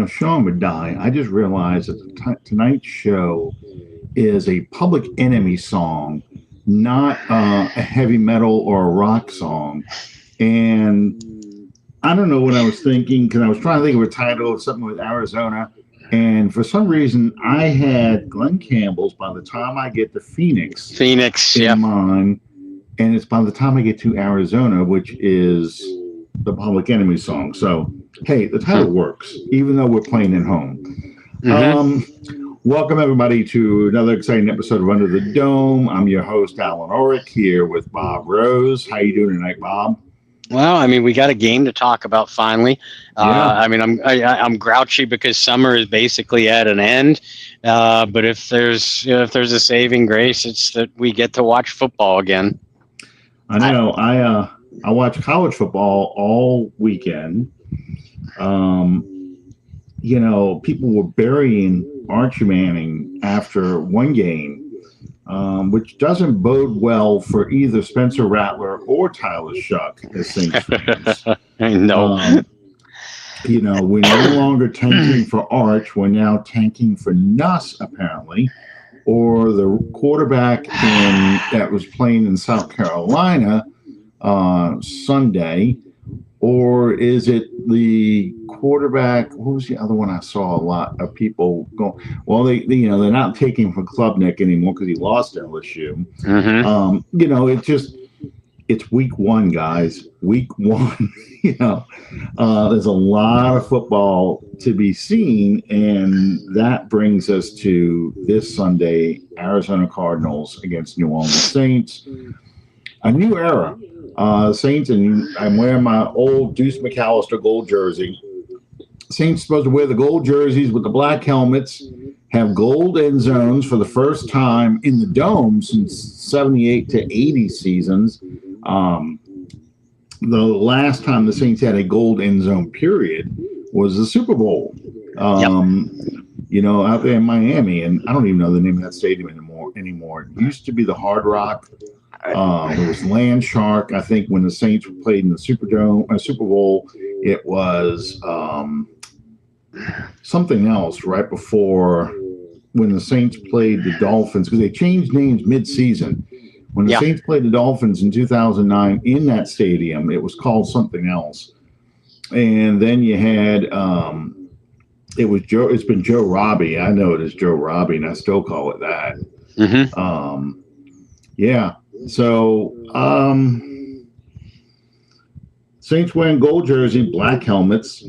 Sean would die. I just realized that tonight's show is a Public Enemy song, not a heavy metal or a rock song. And I don't know what I was thinking because I was trying to think of a title of something with Arizona. And for some reason, I had Glenn Campbell's By the Time I Get to Phoenix Phoenix, in yeah. mind. And it's By the Time I Get to Arizona, which is the Public Enemy song. So, hey, the title works, even though we're playing at home. Welcome, everybody, to another exciting episode of Under the Dome. I'm your host, Allen Ulrich, here with Bob Rose. How you doing tonight, Bob? Well, I mean, we got a game to talk about finally. I mean, I'm grouchy because summer is basically at an end. But if there's a saving grace, it's that we get to watch football again. I know. I watch college football all weekend. People were burying Archie Manning after one game, which doesn't bode well for either Spencer Rattler or Tyler Shuck as Saints fans. I know. We're no longer tanking for Arch. We're now tanking for Nuss, apparently, or the quarterback that was playing in South Carolina Sunday. Or is it the quarterback? Who was the other one I saw a lot of people going? Well, they're not taking from Klubnik anymore because he lost LSU. It's week one, guys. Week one. There's a lot of football to be seen, and that brings us to this Sunday: Arizona Cardinals against New Orleans Saints. A new era. Saints, and I'm wearing my old Deuce McAllister gold jersey. Saints supposed to wear the gold jerseys with the black helmets, have gold end zones for the first time in the dome since 78 to 80 seasons. The last time the Saints had a gold end zone period was the Super Bowl. Out there in Miami, and I don't even know the name of that stadium anymore. It used to be the Hard Rock. It was Land Shark. I think when the Saints played in the Super Bowl, it was something else right before when the Saints played the Dolphins, because they changed names mid-season. When the Saints played the Dolphins in 2009 in that stadium, it was called something else. And then you had it's been Joe Robbie. I know it is Joe Robbie, and I still call it that. So, Saints wearing gold jersey, black helmets,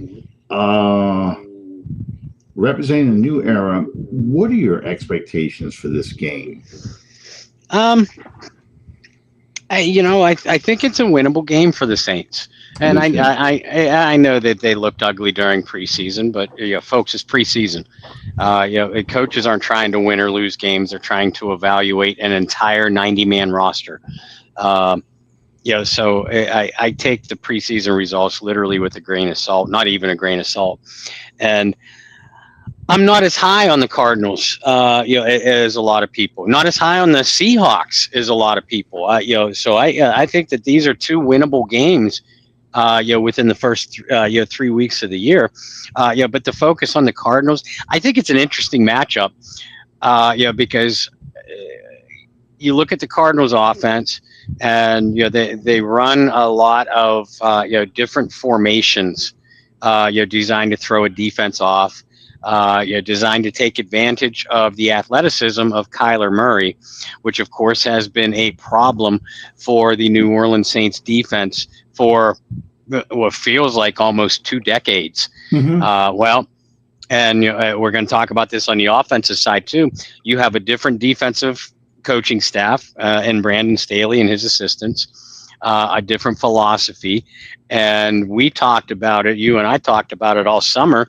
representing a new era. What are your expectations for this game? I think it's a winnable game for the Saints. And I know that they looked ugly during preseason, but folks, it's preseason. Coaches aren't trying to win or lose games; they're trying to evaluate an entire 90-man roster. So I take the preseason results literally with a grain of salt, not even a grain of salt, and I'm not as high on the Cardinals, as a lot of people. Not as high on the Seahawks as a lot of people. So I think that these are two winnable games. Within the first 3 weeks of the year, but the focus on the Cardinals, I think it's an interesting matchup, because you look at the Cardinals offense, and they run a lot of different formations, designed to throw a defense off, designed to take advantage of the athleticism of Kyler Murray, which of course has been a problem for the New Orleans Saints defense for what feels like almost 2 decades. And we're going to talk about this on the offensive side too. You have a different defensive coaching staff and Brandon Staley and his assistants, a different philosophy. And we talked about it, you and I talked about it all summer,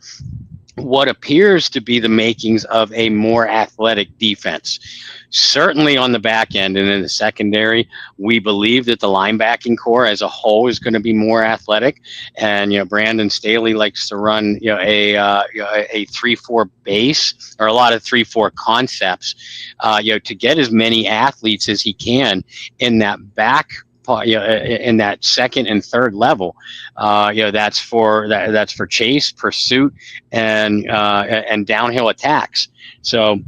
what appears to be the makings of a more athletic defense. Certainly on the back end and in the secondary, we believe that the linebacking core as a whole is going to be more athletic. And, Brandon Staley likes to run, a 3-4 base, or a lot of 3-4 concepts, to get as many athletes as he can in that back in that second and third level. That's for chase, pursuit, and downhill attacks. So,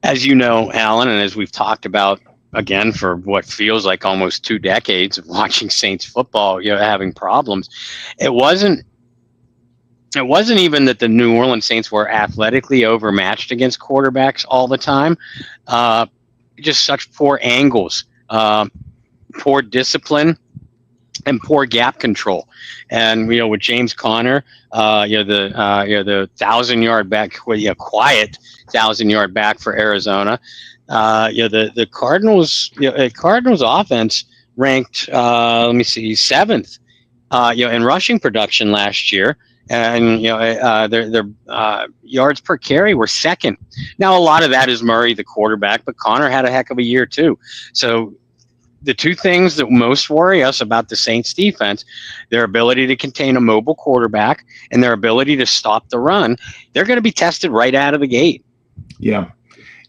as you know, Alan, and as we've talked about again for what feels like almost 2 decades of watching Saints football, having problems, it wasn't even that the New Orleans Saints were athletically overmatched against quarterbacks all the time. Just such poor angles, poor discipline, and poor gap control. And with James Conner, the 1,000-yard back, quiet 1,000-yard back for Arizona. The Cardinals offense ranked, let me see, 7th, in rushing production last year. And their yards per carry were 2nd. Now a lot of that is Murray, the quarterback, but Connor had a heck of a year too. So the two things that most worry us about the Saints defense, their ability to contain a mobile quarterback and their ability to stop the run, they're going to be tested right out of the gate. Yeah.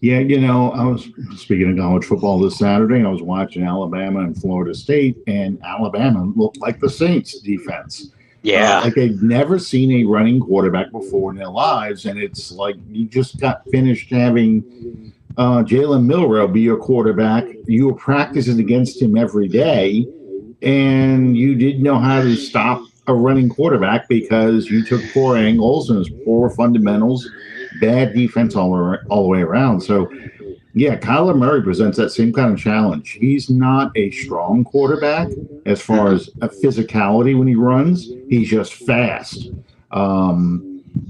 Yeah, I was speaking of college football this Saturday, and I was watching Alabama and Florida State, and Alabama looked like the Saints defense. Yeah. Like they've never seen a running quarterback before in their lives, and it's like you just got finished having Jalen Milroe be your quarterback. You were practicing against him every day, and you didn't know how to stop a running quarterback because you took poor angles and poor fundamentals, bad defense all the way around. So, yeah, Kyler Murray presents that same kind of challenge. He's not a strong quarterback as far as a physicality when he runs. He's just fast.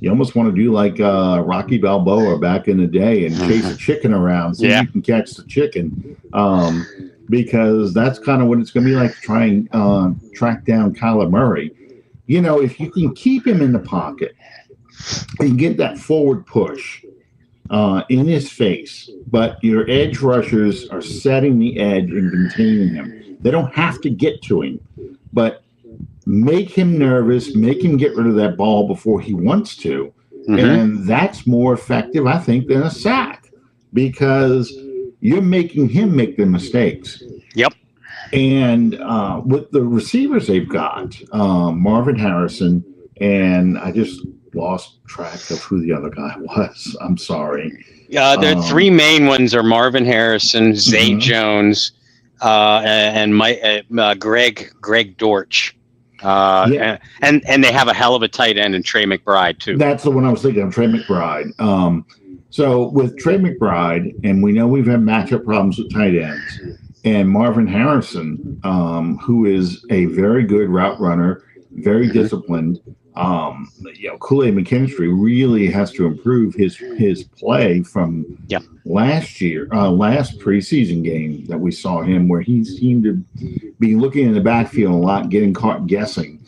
You almost want to do like Rocky Balboa back in the day and chase a chicken around so you can catch the chicken. Because that's kind of what it's going to be like to try and track down Kyler Murray. If you can keep him in the pocket and get that forward push in his face, but your edge rushers are setting the edge and containing him. They don't have to get to him, but make him nervous, make him get rid of that ball before he wants to. And that's more effective, I think, than a sack because you're making him make the mistakes. Yep. And with the receivers they've got, Marvin Harrison, and I just lost track of who the other guy was. I'm sorry. The 3 main ones are Marvin Harrison, Zay Jones, and Greg Dortch. And they have a hell of a tight end in Trey McBride too. That's the one I was thinking of, Trey McBride. So with Trey McBride, and we know we've had matchup problems with tight ends, and Marvin Harrison, who is a very good route runner, very disciplined. Kool-Aid McKinstry really has to improve his play from last preseason game that we saw him, where he seemed to be looking in the backfield a lot, getting caught guessing.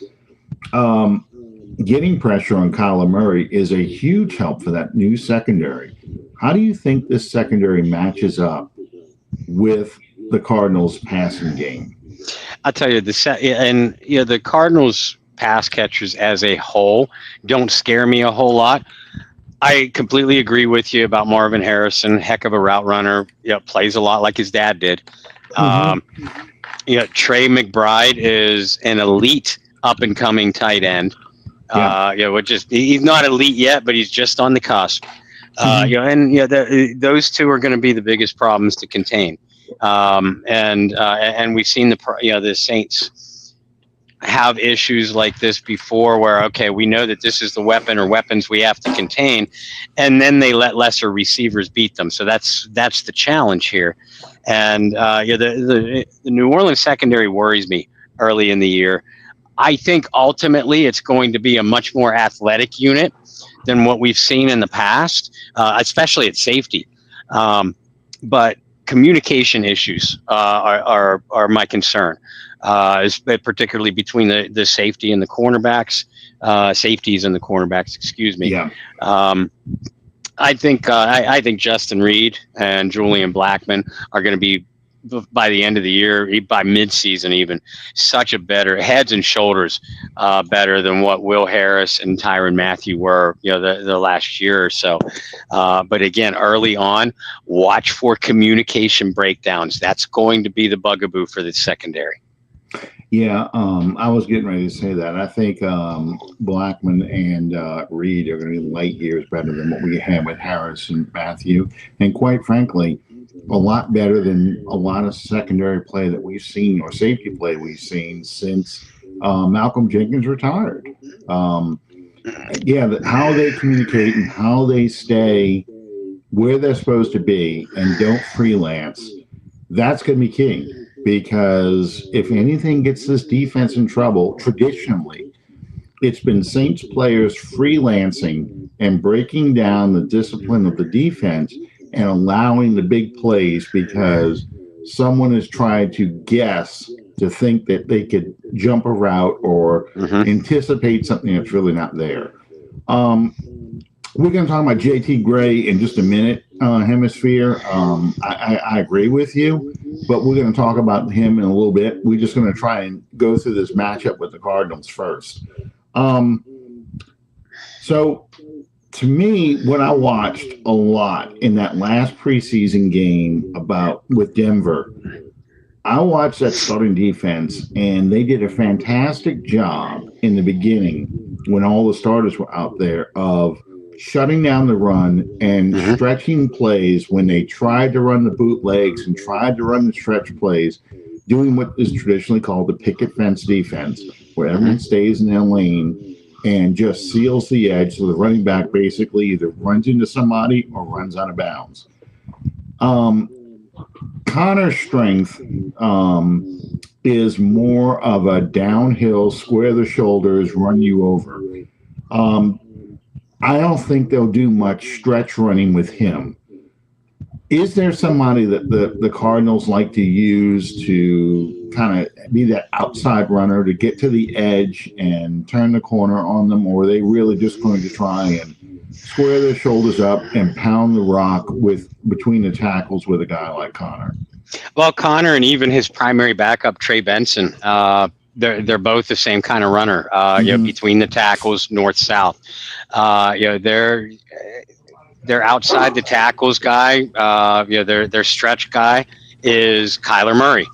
Getting pressure on Kyler Murray is a huge help for that new secondary. How do you think this secondary matches up with the Cardinals' passing game? I'll tell you, the Cardinals' pass catchers as a whole don't scare me a whole lot. I completely agree with you about Marvin Harrison, heck of a route runner. Plays a lot like his dad did. Trey McBride is an elite up and coming tight end. He's not elite yet, but he's just on the cusp. Those two are going to be the biggest problems to contain. And we've seen the Saints have issues like this before where, we know that this is the weapon or weapons we have to contain, and then they let lesser receivers beat them. So that's the challenge here. And the New Orleans secondary worries me early in the year. I think ultimately it's going to be a much more athletic unit than what we've seen in the past, especially at safety. But communication issues are my concern. Particularly between the safety and the cornerbacks, safeties and the cornerbacks. Excuse me. Yeah. I think Justin Reed and Julian Blackmon are going to be by the end of the year, by midseason even, such a better heads and shoulders better than what Will Harris and Tyrann Mathieu were, the last year or so. But again, early on, watch for communication breakdowns. That's going to be the bugaboo for the secondary. Yeah, I was getting ready to say that. I think Blackman and Reed are going to be light years better than what we had with Harris and Mathieu. And quite frankly, a lot better than a lot of secondary play that we've seen, or safety play we've seen since Malcolm Jenkins retired. How they communicate and how they stay where they're supposed to be and don't freelance, that's going to be key. Because if anything gets this defense in trouble, traditionally, it's been Saints players freelancing and breaking down the discipline of the defense and allowing the big plays because someone has tried to guess, to think that they could jump a route or anticipate something that's really not there. We're going to talk about JT Gray in just a minute, Hemisphere. I agree with you, but we're going to talk about him in a little bit. We're just going to try and go through this matchup with the Cardinals first. So, to me, what I watched a lot in that last preseason game with Denver, I watched that starting defense, and they did a fantastic job in the beginning when all the starters were out there of shutting down the run and stretching plays when they tried to run the bootlegs and tried to run the stretch plays, doing what is traditionally called the picket fence defense, where everyone stays in their lane and just seals the edge so the running back basically either runs into somebody or runs out of bounds. Connor's strength is more of a downhill, square the shoulders, run you over. I don't think they'll do much stretch running with him. Is there somebody that the Cardinals like to use to kind of be that outside runner to get to the edge and turn the corner on them, or are they really just going to try and square their shoulders up and pound the rock between the tackles with a guy like Connor? Well, Connor and even his primary backup, Trey Benson, they're both the same kind of runner. Between the tackles, north-south. They're outside the tackles guy. Their stretch guy is Kyler Murray.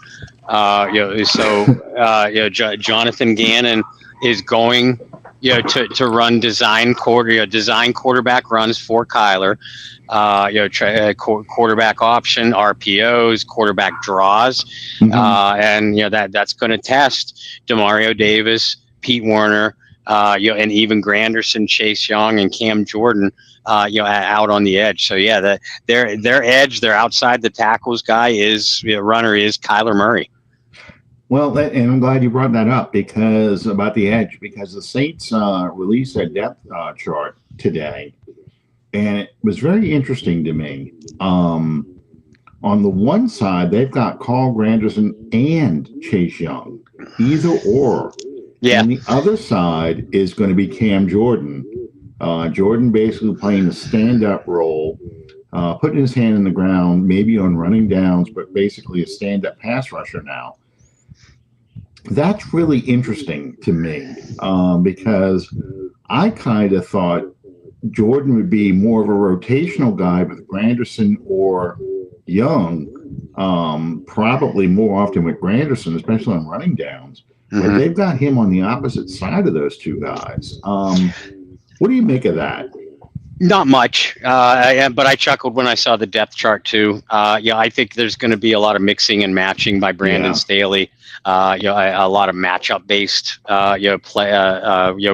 Jonathan Gannon is going to run design quarterback runs for Kyler. Quarterback option, RPOs, quarterback draws, and that's going to test Demario Davis, Pete Werner, and even Granderson, Chase Young, and Cam Jordan, out on the edge. So their edge, their outside the tackles guy runner is Kyler Murray. Well, and I'm glad you brought that up because the Saints released a depth chart today. And it was very interesting to me. On the one side, they've got Carl Granderson and Chase Young, either or. Yeah. And the other side is going to be Cam Jordan. Jordan basically playing the stand-up role, putting his hand in the ground, maybe on running downs, but basically a stand-up pass rusher now. That's really interesting to me because I kind of thought Jordan would be more of a rotational guy with Granderson or Young, probably more often with Granderson, especially on running downs. But they've got him on the opposite side of those two guys. What do you make of that? Not much, but I chuckled when I saw the depth chart too. I think there's going to be a lot of mixing and matching by Brandon Staley. A lot of matchup based,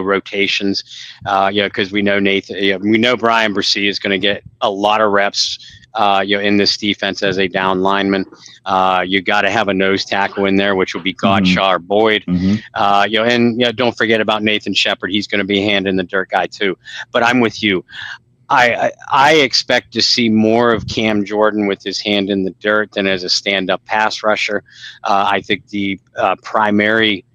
rotations. Because we know we know Brian Bresee is going to get a lot of reps. In this defense as a down lineman, you got to have a nose tackle in there, which will be Godshaw or Boyd. Don't forget about Nathan Shepard. He's going to be hand in the dirt guy too. But I'm with you. I expect to see more of Cam Jordan with his hand in the dirt than as a stand-up pass rusher. I think the primary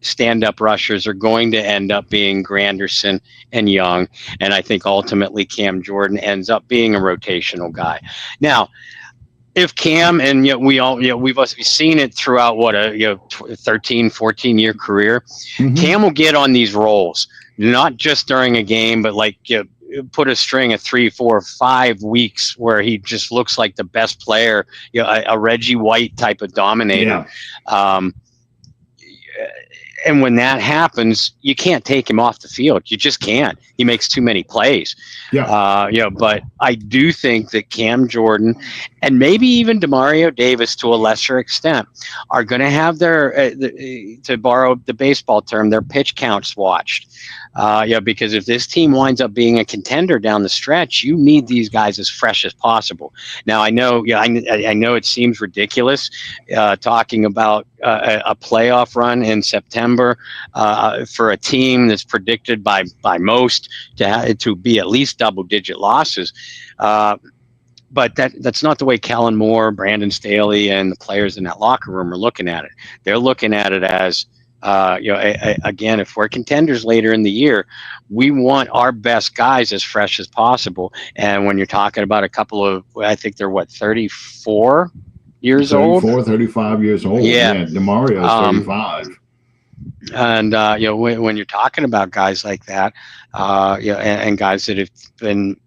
stand-up rushers are going to end up being Granderson and Young, and I think ultimately Cam Jordan ends up being a rotational guy. Now, if Cam, and we all, we've seen it throughout what a 13, 14-year career. Mm-hmm. Cam will get on these roles, not just during a game, but like put a string of 3, 4, 5 weeks where he just looks like the best player, a Reggie White type of dominator. Yeah. And when that happens, you can't take him off the field. You just can't. He makes too many plays. Yeah. But I do think that Cam Jordan and maybe even Demario Davis to a lesser extent are going to have their, to borrow the baseball term, their pitch counts watched. Because if this team winds up being a contender down the stretch, you need these guys as fresh as possible. Now, I know, I know it seems ridiculous talking about a playoff run in September for a team that's predicted by most to be at least double-digit losses. But that's not the way Kellen Moore, Brandon Staley, and the players in that locker room are looking at it. They're looking at it as, again, if we're contenders later in the year, we want our best guys as fresh as possible. And when you're talking about a couple of, I think they're 34 years old? 35 years old. Yeah. DeMario's 35. And, when you're talking about guys like that, and guys that have been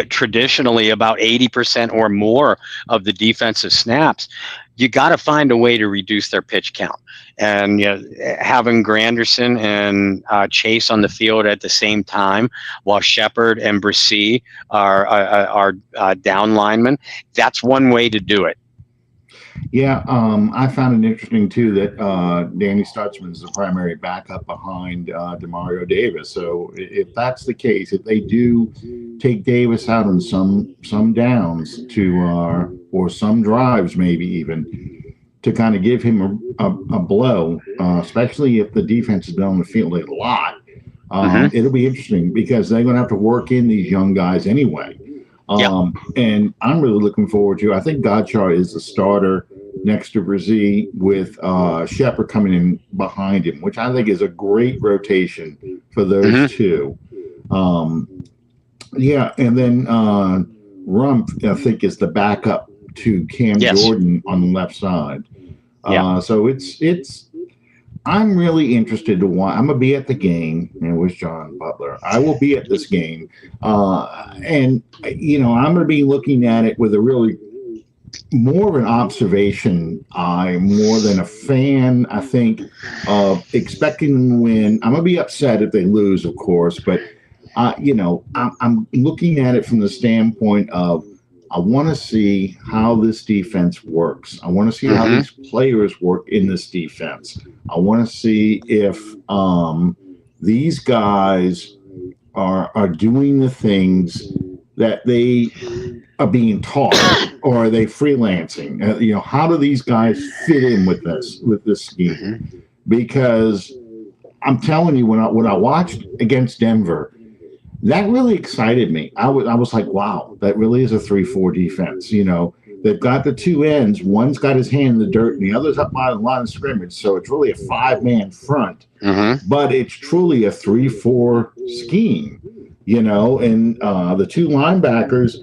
traditionally about 80% or more of the defensive snaps, you got to find a way to reduce their pitch count. And having Granderson and Chase on the field at the same time, while Shepard and Bresee are down linemen, that's one way to do it. Yeah, I found it interesting too that Danny Stutzman is the primary backup behind Demario Davis. So if that's the case, if they do take Davis out on some downs or some drives, maybe even to kind of give him a blow, especially if the defense has been on the field a lot, it'll be interesting because they're going to have to work in these young guys anyway. And I'm really looking forward to, I think Godshaw is the starter next to Bresee with Shepard coming in behind him, which I think is a great rotation for those two. And then Rumpf, I think, is the backup to Cam Jordan on the left side. So it's I'm really interested to watch. I'm going to be at the game. And with John Butler, I will be at this game. And, I'm going to be looking at it with a really more of an observation eye, more than a fan, I think, of expecting them to win. I'm going to be upset if they lose, of course. But, I'm looking at it from the standpoint of I want to see how this defense works. I want to see how these players work in this defense. I want to see if these guys are doing the things that they are being taught, or are they freelancing? How do these guys fit in with this scheme? Because I'm telling you, when I watched against Denver, that really excited me. I was like, wow, that really is a 3-4 defense. They've got the two ends. One's got his hand in the dirt, and the other's up by the line of scrimmage. So it's really a 5-man front. But it's truly a 3-4 scheme, and the two linebackers,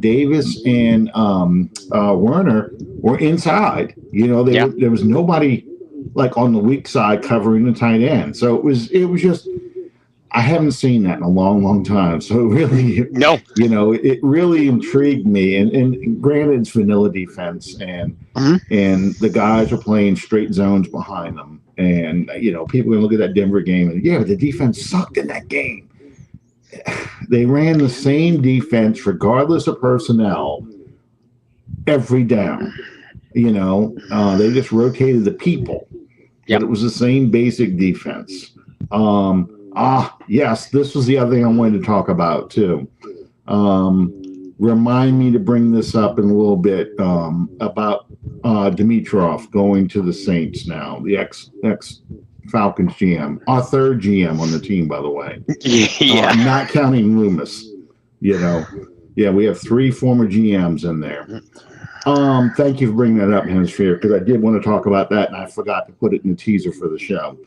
Davis and Werner, were inside. There was nobody like on the weak side covering the tight end. So it was just, I haven't seen that in a long, long time. So it really, it really intrigued me. And granted, it's vanilla defense, and the guys are playing straight zones behind them. And people can look at that Denver game and but the defense sucked in that game. They ran the same defense regardless of personnel every down. They just rotated the people. But it was the same basic defense. Yes, this was the other thing I wanted to talk about too. Remind me to bring this up in a little bit about Dimitrov going to the Saints now, the ex Falcons GM, our third GM on the team, by the way. Not counting Loomis. We have 3 former GMs in there. Thank you for bringing that up, Hemisphere, because I did want to talk about that, and I forgot to put it in the teaser for the show.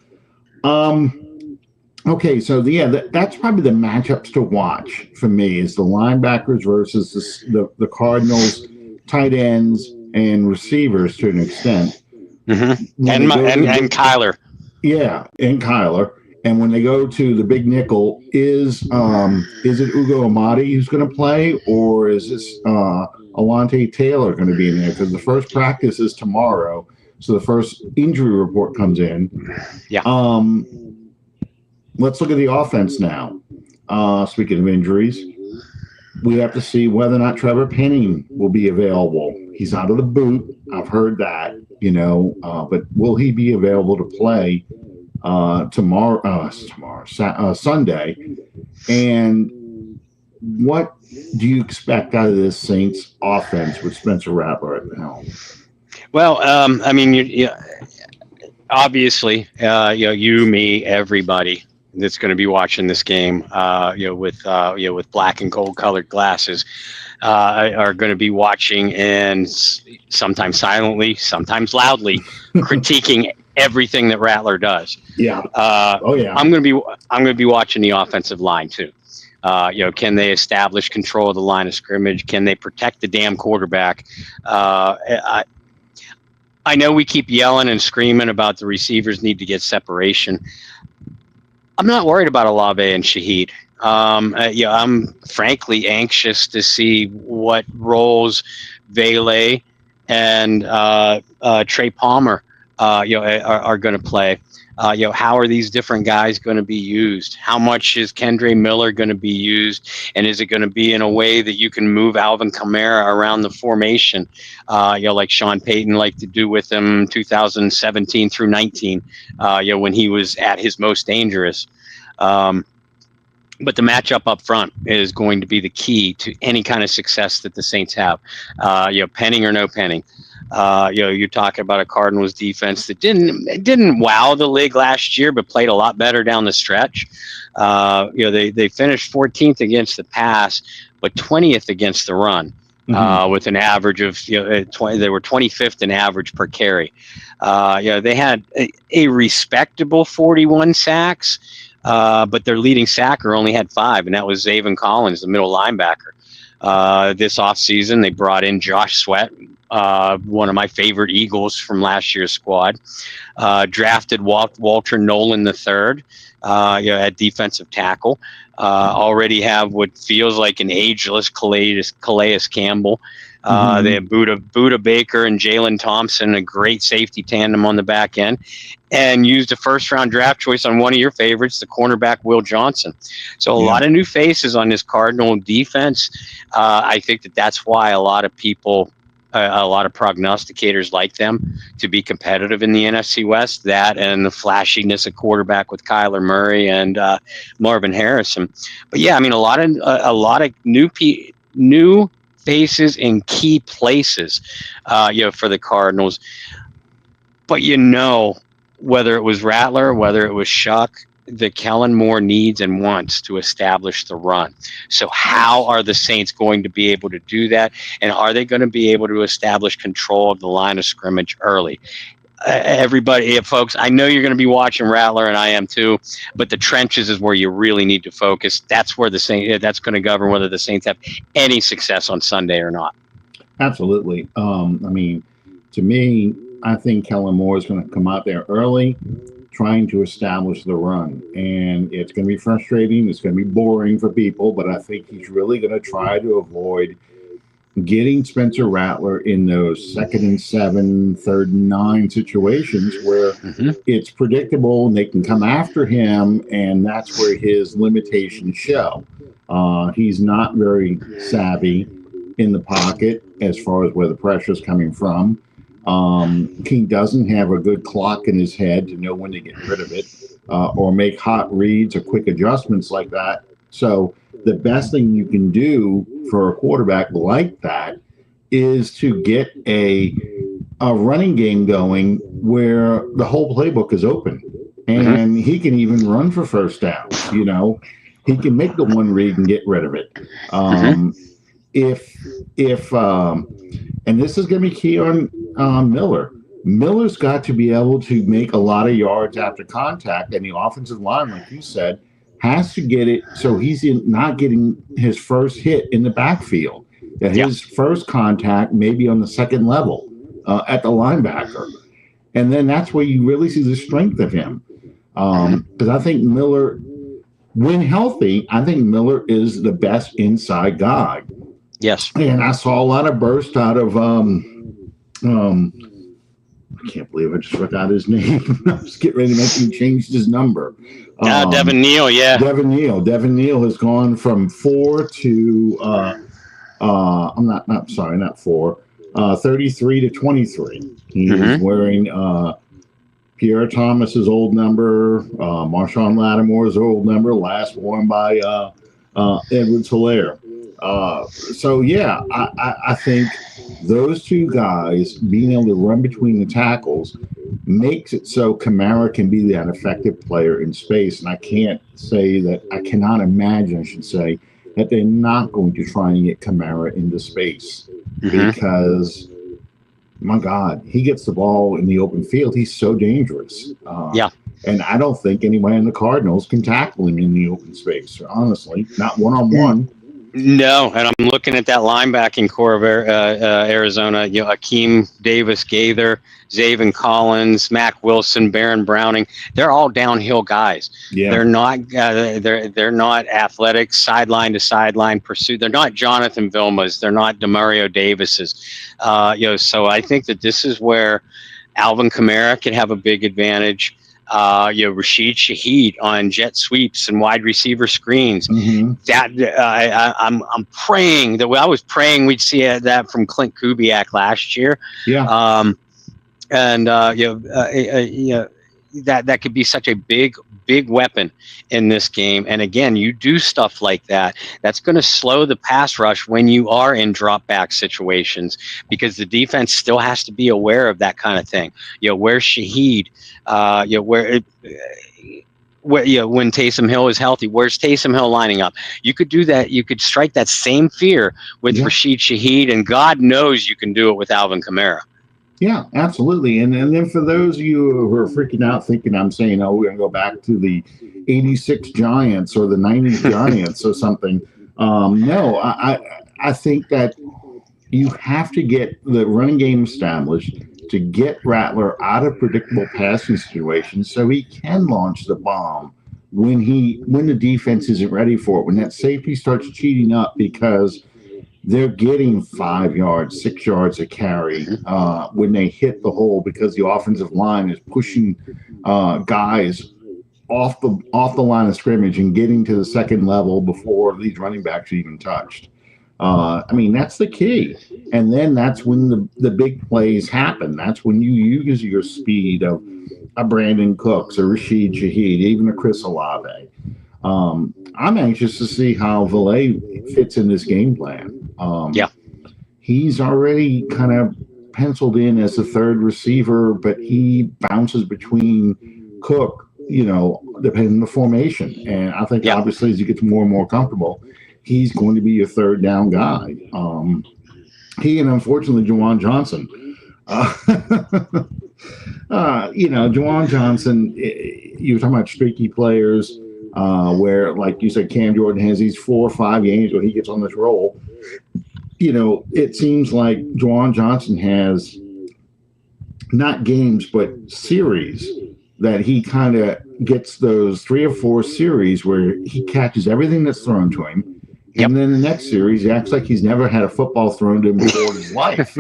Okay, so that's probably the matchups to watch for me, is the linebackers versus the Cardinals tight ends and receivers to an extent. Mm-hmm. And Kyler. Yeah, and Kyler. And when they go to the big nickel, is it Ugo Amadi who's going to play, or is this Alante Taylor going to be in there? Because the first practice is tomorrow, so the first injury report comes in. Yeah. Let's look at the offense now. Speaking of injuries, we have to see whether or not Trevor Penning will be available. He's out of the boot. I've heard that, but will he be available to play Sunday? And what do you expect out of this Saints offense with Spencer Rattler at the helm? Well, obviously, you, me, everybody that's going to be watching this game, with black and gold colored glasses, are going to be watching and sometimes silently, sometimes loudly critiquing everything that Rattler does. Yeah. I'm going to be watching the offensive line too. Can they establish control of the line of scrimmage? Can they protect the damn quarterback? I know we keep yelling and screaming about the receivers need to get separation. I'm not worried about Olave and Shaheed. I'm frankly anxious to see what roles Vele and Trey Palmer, are going to play. How are these different guys going to be used? How much is Kendre Miller going to be used? And is it going to be in a way that you can move Alvin Kamara around the formation, like Sean Payton liked to do with him 2017 through 19, when he was at his most dangerous. But the matchup up front is going to be the key to any kind of success that the Saints have. Penning or no Penning. You talk about a Cardinals defense that didn't wow the league last year, but played a lot better down the stretch. They finished 14th against the pass, but 20th against the run, with an average of 20. They were 25th in average per carry. They had a respectable 41 sacks. But their leading sacker only had 5, and that was Zaven Collins, the middle linebacker. This offseason, they brought in Josh Sweat, one of my favorite Eagles from last year's squad. Drafted Walter Nolan III at defensive tackle. Already have what feels like an ageless Calais Campbell. They have Buda Baker and Jalen Thompson, a great safety tandem on the back end, and used a first-round draft choice on one of your favorites, the cornerback Will Johnson. So a lot of new faces on this Cardinal defense. I think that's why a lot of people, a lot of prognosticators like them to be competitive in the NFC West. That and the flashiness of quarterback with Kyler Murray and Marvin Harrison. But yeah, I mean, a lot of new faces in key places, for the Cardinals. But whether it was Rattler, whether it was Shuck, that Kellen Moore needs and wants to establish the run. So how are the Saints going to be able to do that? And are they going to be able to establish control of the line of scrimmage early? Everybody, folks, I know you're going to be watching Rattler, and I am too, but the trenches is where you really need to focus. That's where that's going to govern whether the Saints have any success on Sunday or not. Absolutely. To me, I think Kellen Moore is going to come out there early, trying to establish the run. And it's going to be frustrating. It's going to be boring for people, but I think he's really going to try to avoid getting Spencer Rattler in those 2nd and 7, 3rd and 9 situations where it's predictable and they can come after him, and that's where his limitations show. He's not very savvy in the pocket as far as where the pressure is coming from. He doesn't have a good clock in his head to know when to get rid of it, or make hot reads or quick adjustments like that. So the best thing you can do for a quarterback like that is to get a running game going where the whole playbook is open, and he can even run for first downs. He can make the one read and get rid of it. And this is going to be key on Miller. Miller's got to be able to make a lot of yards after contact, and the offensive line, like you said, has to get it so he's not getting his first hit in the backfield. that his first contact may be on the second level at the linebacker. And then that's where you really see the strength of him. Because I think Miller, when healthy, I think Miller is the best inside guy. Yes. And I saw a lot of burst out of I can't believe I just forgot his name. I was getting ready to make him change his number. Devin Neal, yeah. Devin Neal has gone from 4 to not 4. 33 to 23. He is wearing Pierre Thomas's old number, Marshawn Lattimore's old number, last worn by Edwards-Helaire. I think those two guys being able to run between the tackles makes it so Kamara can be that effective player in space. And I cannot imagine, I should say, that they're not going to try and get Kamara into space because, my God, he gets the ball in the open field. He's so dangerous. And I don't think anybody in the Cardinals can tackle him in the open space, honestly, not one-on-one. No, and I'm looking at that linebacking core of Arizona. Akeem Davis Gaither, Zaven Collins, Mac Wilson, Baron Browning. They're all downhill guys. Yeah. They're not athletic, sideline to sideline pursuit. They're not Jonathan Vilmas. They're not Demario Davises. So I think that this is where Alvin Kamara can have a big advantage. Rashid Shaheed on jet sweeps and wide receiver screens. That I'm praying that I was praying we'd see that from Clint Kubiak last year. Yeah. That could be such a big weapon in this game. And again, you do stuff like that. That's going to slow the pass rush when you are in drop back situations, because the defense still has to be aware of that kind of thing. Where's Shaheed? When Taysom Hill is healthy, where's Taysom Hill lining up? You could do that. You could strike that same fear with Rashid Shaheed, and God knows you can do it with Alvin Kamara. Yeah, absolutely. And then for those of you who are freaking out thinking I'm saying, we're going to go back to the 86 Giants or the 90s Giants or something. No, I think that you have to get the running game established to get Rattler out of predictable passing situations so he can launch the bomb when the defense isn't ready for it, when that safety starts cheating up because they're getting 5 yards, 6 yards a carry when they hit the hole because the offensive line is pushing guys off the line of scrimmage and getting to the second level before these running backs are even touched. That's the key. And then that's when the big plays happen. That's when you use your speed of a Brandon Cooks, a Rashid Shaheed, even a Chris Olave. I'm anxious to see how Valet fits in this game plan. He's already kind of penciled in as a third receiver, but he bounces between Cook, depending on the formation. And I think obviously as he gets more and more comfortable, he's going to be your third down guy. He and unfortunately Juwan Johnson. Juwan Johnson, you were talking about streaky players. Where, like you said, Cam Jordan has these 4 or 5 games where he gets on this roll. It seems like Juwan Johnson has not games, but series that he kind of gets those 3 or 4 series where he catches everything that's thrown to him. Yep. And then the next series, he acts like he's never had a football thrown to him before in his life.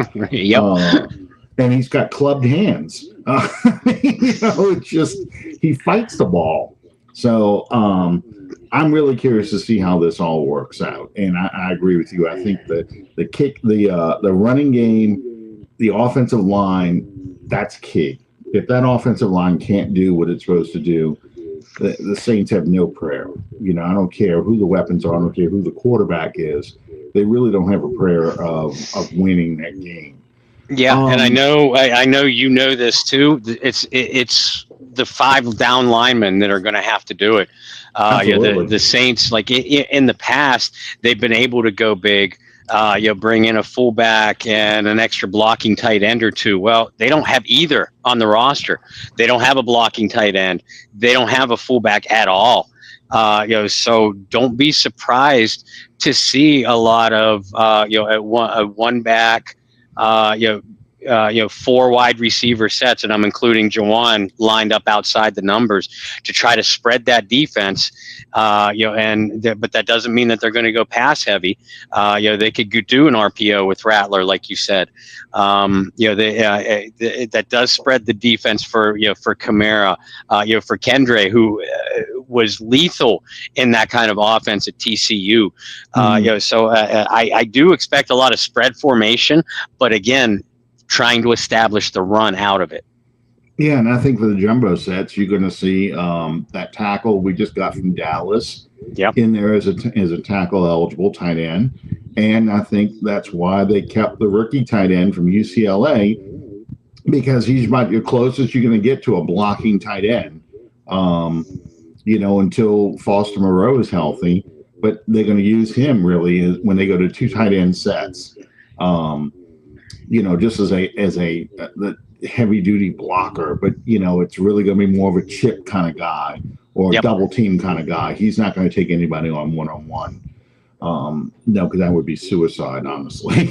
And he's got clubbed hands. It's just, he fights the ball. So I'm really curious to see how this all works out. And I agree with you. I think that the kick, the running game, the offensive line, that's key. If that offensive line can't do what it's supposed to do, the Saints have no prayer. I don't care who the weapons are. I don't care who the quarterback is. They really don't have a prayer of winning that game. Yeah, and I know this too. It's the 5 down linemen that are going to have to do it. The Saints, like in the past, they've been able to go big. Bring in a fullback and an extra blocking tight end or 2. Well, they don't have either on the roster. They don't have a blocking tight end. They don't have a fullback at all. So don't be surprised to see a lot of a one back, four wide receiver sets, and I'm including Jawan lined up outside the numbers to try to spread that defense. But that doesn't mean that they're going to go pass heavy. They could do an RPO with Rattler, like you said. That does spread the defense for Kamara, for Kendre, who was lethal in that kind of offense at TCU. I do expect a lot of spread formation, but again, trying to establish the run out of it. Yeah, and I think for the jumbo sets, you're going to see that tackle we just got from Dallas in there as a tackle eligible tight end. And I think that's why they kept the rookie tight end from UCLA, because he's about your closest you're going to get to a blocking tight end, until Foster Moreau is healthy. But they're going to use him really when they go to two tight end sets. Just as a heavy duty blocker, but it's really going to be more of a chip kind of guy or a double team kind of guy. He's not going to take anybody on one-on-one. No, because that would be suicide, honestly.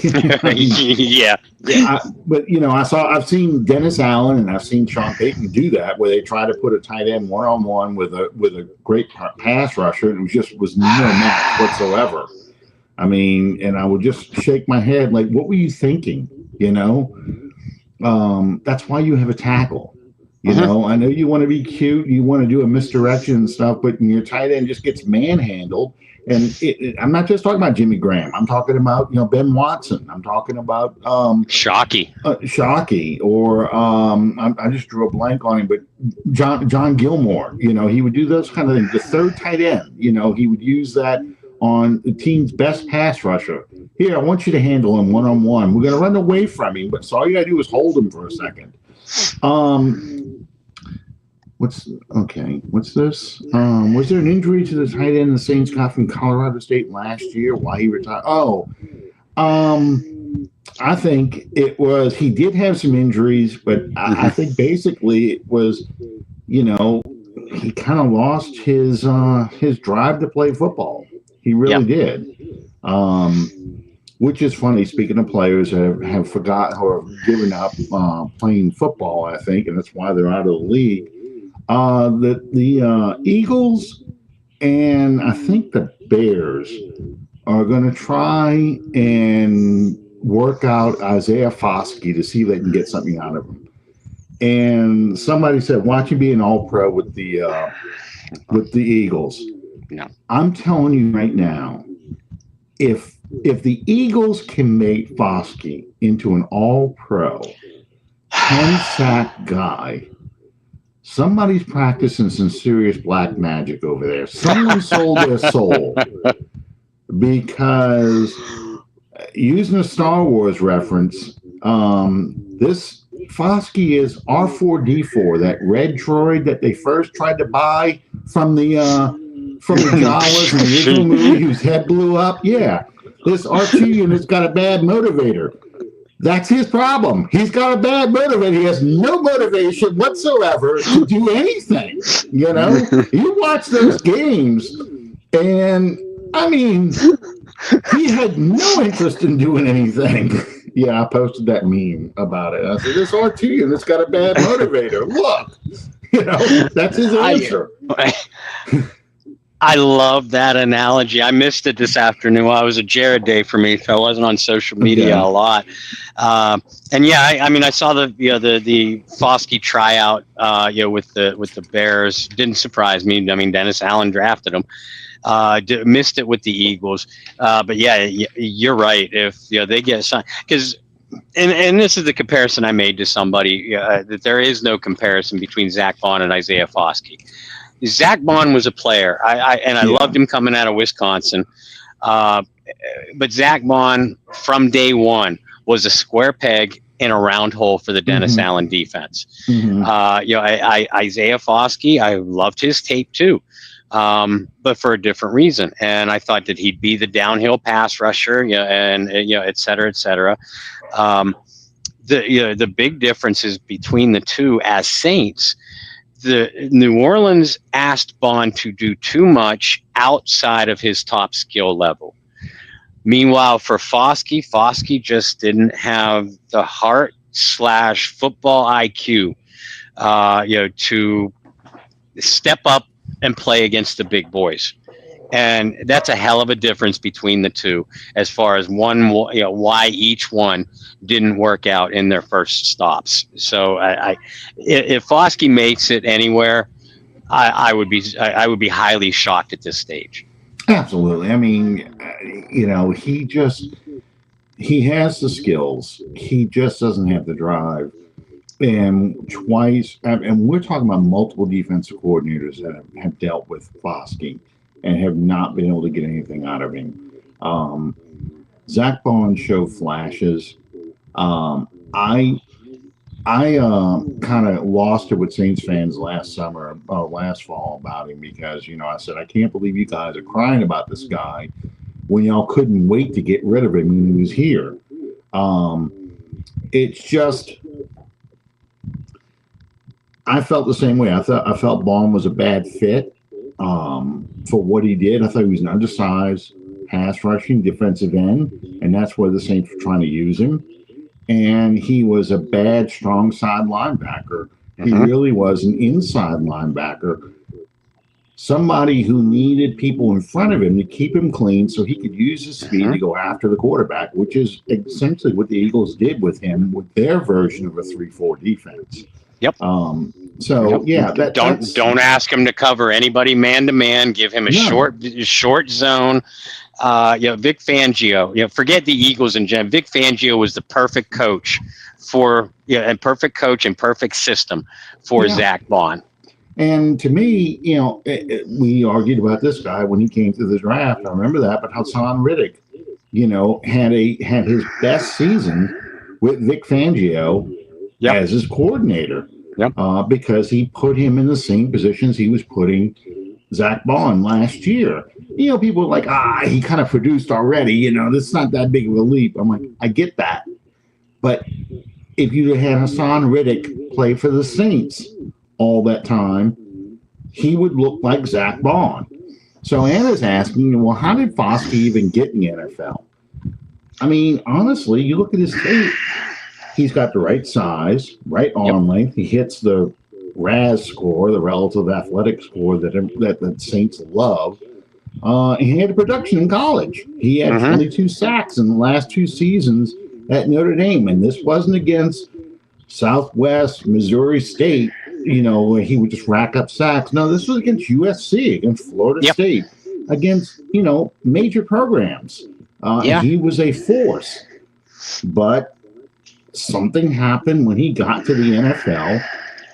I've seen Dennis Allen and I've seen Sean Payton do that, where they try to put a tight end one-on-one with a great pass rusher, and it was no match whatsoever. I mean, and I would just shake my head like, what were you thinking? That's why you have a tackle. I know you want to be cute, you want to do a misdirection and stuff, but your tight end just gets manhandled. And I'm not just talking about Jimmy Graham. I'm talking about Ben Watson. I'm talking about Shockey, or I just drew a blank on him, but John Gilmore. He would do those kind of things. The third tight end. He would use that on the team's best pass rusher. Here, I want you to handle him one-on-one. We're going to run away from him, but so all you got to do is hold him for a second. What's this? Was there an injury to the tight end the Saints got from Colorado State last year while he retired? I think it was, he did have some injuries, but I think basically it was, he kind of lost his drive to play football. He really did. Which is funny. Speaking of players have forgotten or have given up playing football, I think, and that's why they're out of the league. The Eagles and I think the Bears are going to try and work out Isaiah Foskey to see if they can get something out of him. And somebody said, watch him be an all-pro with the Eagles. No. I'm telling you right now, if the Eagles can make Foskey into an all-pro 10-sack guy, somebody's practicing some serious black magic over there. Someone sold their soul, because using a Star Wars reference, this Foskey is R4D4, that red droid that they first tried to buy from the Jawas in the original movie, whose head blew up. Yeah, this R2 unit's got a bad motivator. That's his problem. He's got a bad motivator. He has no motivation whatsoever to do anything. You watch those games, and I mean, he had no interest in doing anything. Yeah, I posted that meme about it. I said, this R2 unit's got a bad motivator. Look, that's his answer. I love that analogy. I missed it this afternoon. Well, it was a Jared day for me, so I wasn't on social media a lot. I saw the Foskey tryout, with the Bears. Didn't surprise me. I mean, Dennis Allen drafted him. Missed it with the Eagles. But yeah, you're right. If they get signed, because. And this is the comparison I made to somebody, that there is no comparison between Zach Bond and Isaiah Foskey. Zach Bond was a player, I loved him coming out of Wisconsin. But Zach Bond, from day one, was a square peg in a round hole for the Dennis Allen defense. Isaiah Foskey, I loved his tape too, but for a different reason. And I thought that he'd be the downhill pass rusher, et cetera, et cetera. The big differences between the two as Saints, the New Orleans asked Bond to do too much outside of his top skill level. Meanwhile, for Foskey just didn't have the heart / football IQ, to step up and play against the big boys. And that's a hell of a difference between the two, as far as why each one didn't work out in their first stops. So if Foskey makes it anywhere, I would be highly shocked at this stage. Absolutely. I mean, he has the skills. He just doesn't have the drive. And we're talking about multiple defensive coordinators that have dealt with Foskey and have not been able to get anything out of him. Zach Bond showed flashes. I kind of lost it with Saints fans last fall about him because, I said, I can't believe you guys are crying about this guy when y'all couldn't wait to get rid of him when he was here. It's just, I felt the same way. I felt Bond was a bad fit for what he did. I thought he was an undersized pass rushing defensive end, and that's where the Saints were trying to use him. And he was a bad, strong side linebacker. He really was an inside linebacker. Somebody who needed people in front of him to keep him clean so he could use his speed to go after the quarterback, which is essentially what the Eagles did with him with their version of a 3-4 defense. Yep. Don't ask him to cover anybody man to man. Give him a short zone. Vic Fangio. Forget the Eagles in general. Vic Fangio was the perfect coach and perfect system for Zach Bond. And to me, we argued about this guy when he came to the draft. I remember that, but Hassan Riddick, had his best season with Vic Fangio as his coordinator. Because he put him in the same positions he was putting Zach Bond last year. People were like, he kind of produced already. This is not that big of a leap. I'm like, I get that. But if you had Hassan Riddick play for the Saints all that time, he would look like Zach Bond. So Anna's asking, well, how did Foskey even get in the NFL? I mean, honestly, you look at his tape. He's got the right size, right arm length. He hits the RAS score, the relative athletic score that the Saints love. He had a production in college. He had 22 sacks in the last 2 seasons at Notre Dame, and this wasn't against Southwest Missouri State, where he would just rack up sacks. No, this was against USC, against Florida State, against, major programs. He was a force. But something happened when he got to the NFL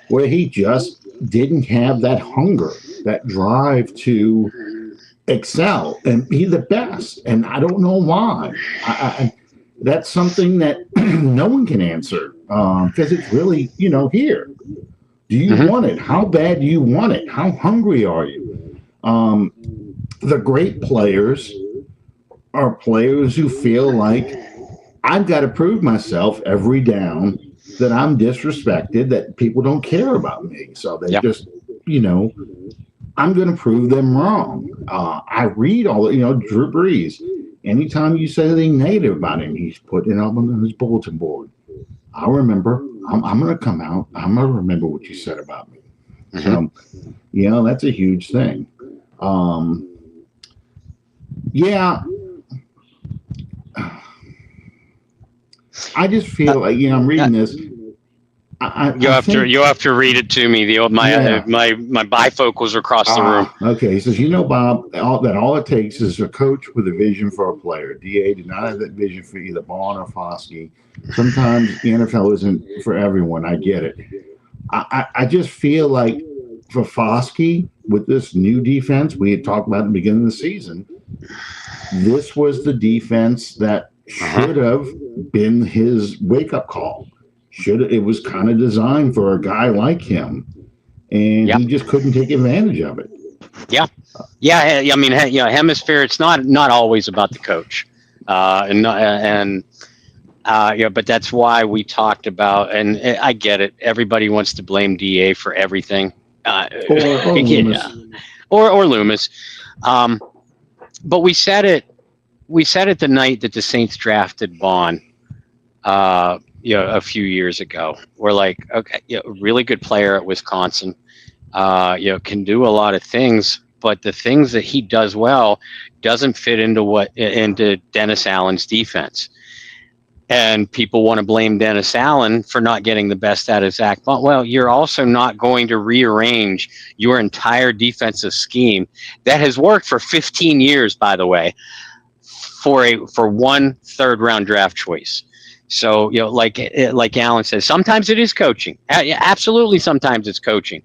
where he just didn't have that hunger, that drive to excel and be the best. And I don't know why. That's something that no one can answer because it's really, here. Do you want it? How bad do you want it? How hungry are you? The great players are players who feel like I've got to prove myself every down that I'm disrespected, that people don't care about me. So they just, I'm going to prove them wrong. I read all, Drew Brees. Anytime you say anything negative about him, he's putting it up on his bulletin board. I remember. I'm going to come out. I'm going to remember what you said about me. So, that's a huge thing. I just feel like I'm reading this. You have to read it to me. My bifocals are across the room. Okay, he says, Bob, all it takes is a coach with a vision for a player. DA did not have that vision for either Bond or Foskey. Sometimes the NFL isn't for everyone. I get it. I just feel like for Foskey, with this new defense we had talked about at the beginning of the season, this was the defense that should have been his wake-up call. It was kind of designed for a guy like him, and he just couldn't take advantage of it. I mean, hemisphere. It's not always about the coach, but that's why we talked about. And I get it. Everybody wants to blame DA for everything. Or Loomis. Or Loomis. But we said it the night that the Saints drafted Vaughn, a few years ago. We're like, okay, really good player at Wisconsin, can do a lot of things, but the things that he does well doesn't fit into Dennis Allen's defense. And people want to blame Dennis Allen for not getting the best out of Zach Bond. Well, you're also not going to rearrange your entire defensive scheme that has worked for 15 years, by the way, for one third-round draft choice. So, like Alan says, sometimes it is coaching. Absolutely, sometimes it's coaching.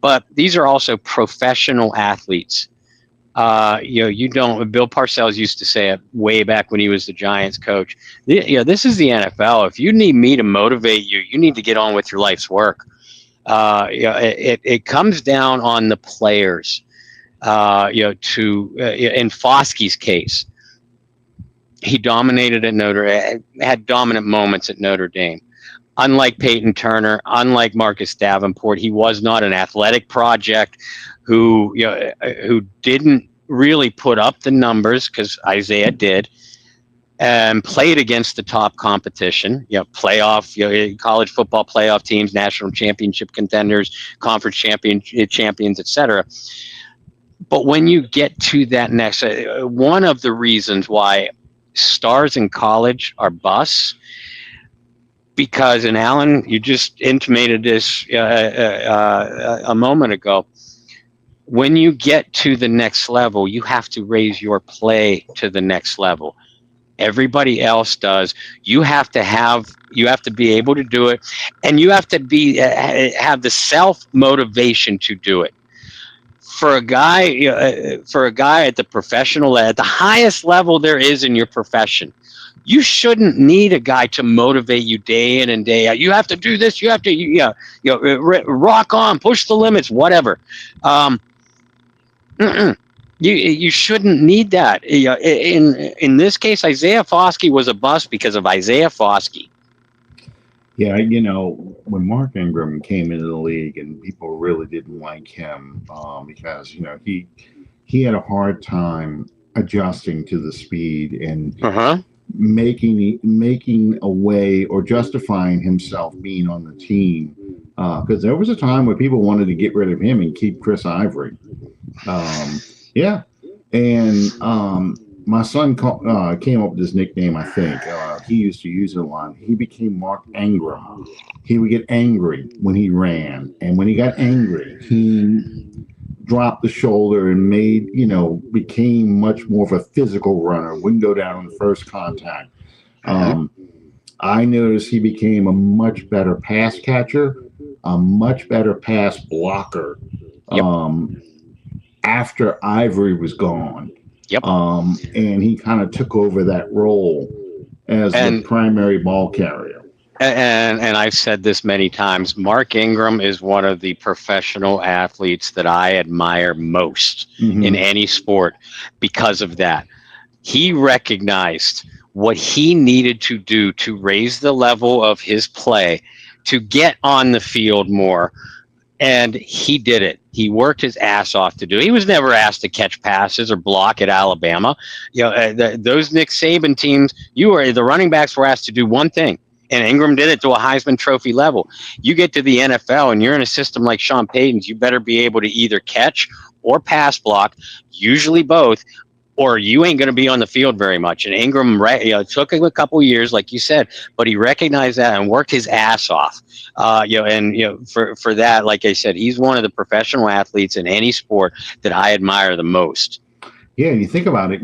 But these are also professional athletes. You don't. Bill Parcells used to say it way back when he was the Giants coach. This is the NFL. If you need me to motivate you, you need to get on with your life's work. It comes down on the players. In Foskey's case, he dominated at had dominant moments at Notre Dame. Unlike Peyton Turner, unlike Marcus Davenport, he was not an athletic project who didn't really put up the numbers, because Isaiah did, and played against the top competition, playoff, college football playoff teams, national championship contenders, conference champions, etc. But when you get to that next, one of the reasons why stars in college are busts, because, and Alan, you just intimated this a moment ago, when you get to the next level, you have to raise your play to the next level. Everybody else does. You have to be able to do it, and you have to have the self motivation to do it. For a guy at the professional, at the highest level there is in your profession, you shouldn't need a guy to motivate you day in and day out. You have to do this. You have to, rock on, push the limits, whatever. You shouldn't need that. In this case, Isaiah Foskey was a bust because of Isaiah Foskey. Yeah, when Mark Ingram came into the league, and people really didn't like him because he had a hard time adjusting to the speed and making a way or justifying himself being on the team. Because there was a time where people wanted to get rid of him and keep Chris Ivory. And my son came up with this nickname, I think. He used to use it a lot. He became Mark Ingram. He would get angry when he ran. And when he got angry, he dropped the shoulder and became much more of a physical runner, wouldn't go down on the first contact. I noticed he became a much better pass catcher, a much better pass blocker. After Ivory was gone. And he kind of took over that role as the primary ball carrier. And I've said this many times, Mark Ingram is one of the professional athletes that I admire most in any sport because of that. He recognized what he needed to do to raise the level of his play, to get on the field more. And he did it. He worked his ass off to do it. He was never asked to catch passes or block at Alabama. Those Nick Saban teams, the running backs were asked to do one thing, and Ingram did it to a Heisman Trophy level. You get to the NFL and you're in a system like Sean Payton's, you better be able to either catch or pass block, usually both, or you ain't going to be on the field very much. And Ingram, it took a couple years, like you said, but he recognized that and worked his ass off. For that, like I said, he's one of the professional athletes in any sport that I admire the most. Yeah, and you think about it,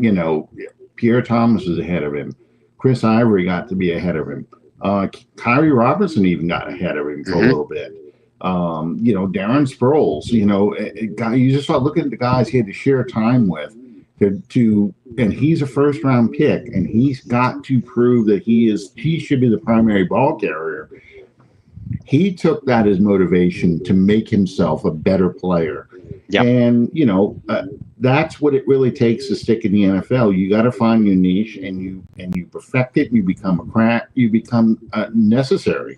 Pierre Thomas was ahead of him. Chris Ivory got to be ahead of him. Kyrie Robertson even got ahead of him for a little bit. Darren Sproles, you just start looking at the guys he had to share time with. And he's a first round pick, and he's got to prove that he should be the primary ball carrier. He took that as motivation to make himself a better player. And that's what it really takes to stick in the NFL. You got to find your niche, and you perfect it, and you become necessary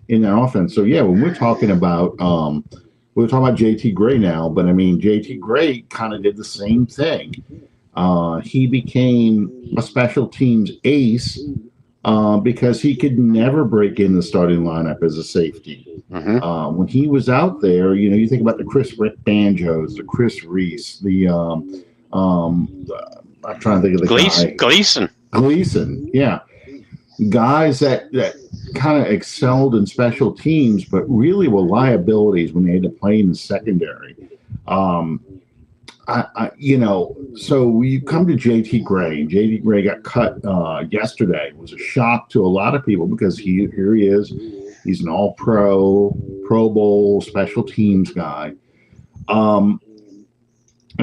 in that offense. So when we're talking about we're talking about JT Gray now, but I mean, JT Gray kind of did the same thing. He became a special teams ace because he could never break in the starting lineup as a safety. When he was out there, you think about the Chris Banjos, the Chris Reese, I'm trying to think of the guy. Gleason, yeah. Guys that kind of excelled in special teams, but really were liabilities when they had to play in the secondary. So you come to JT Gray. JT Gray got cut yesterday. It was a shock to a lot of people because here he is. He's an all-pro, Pro Bowl, special teams guy. And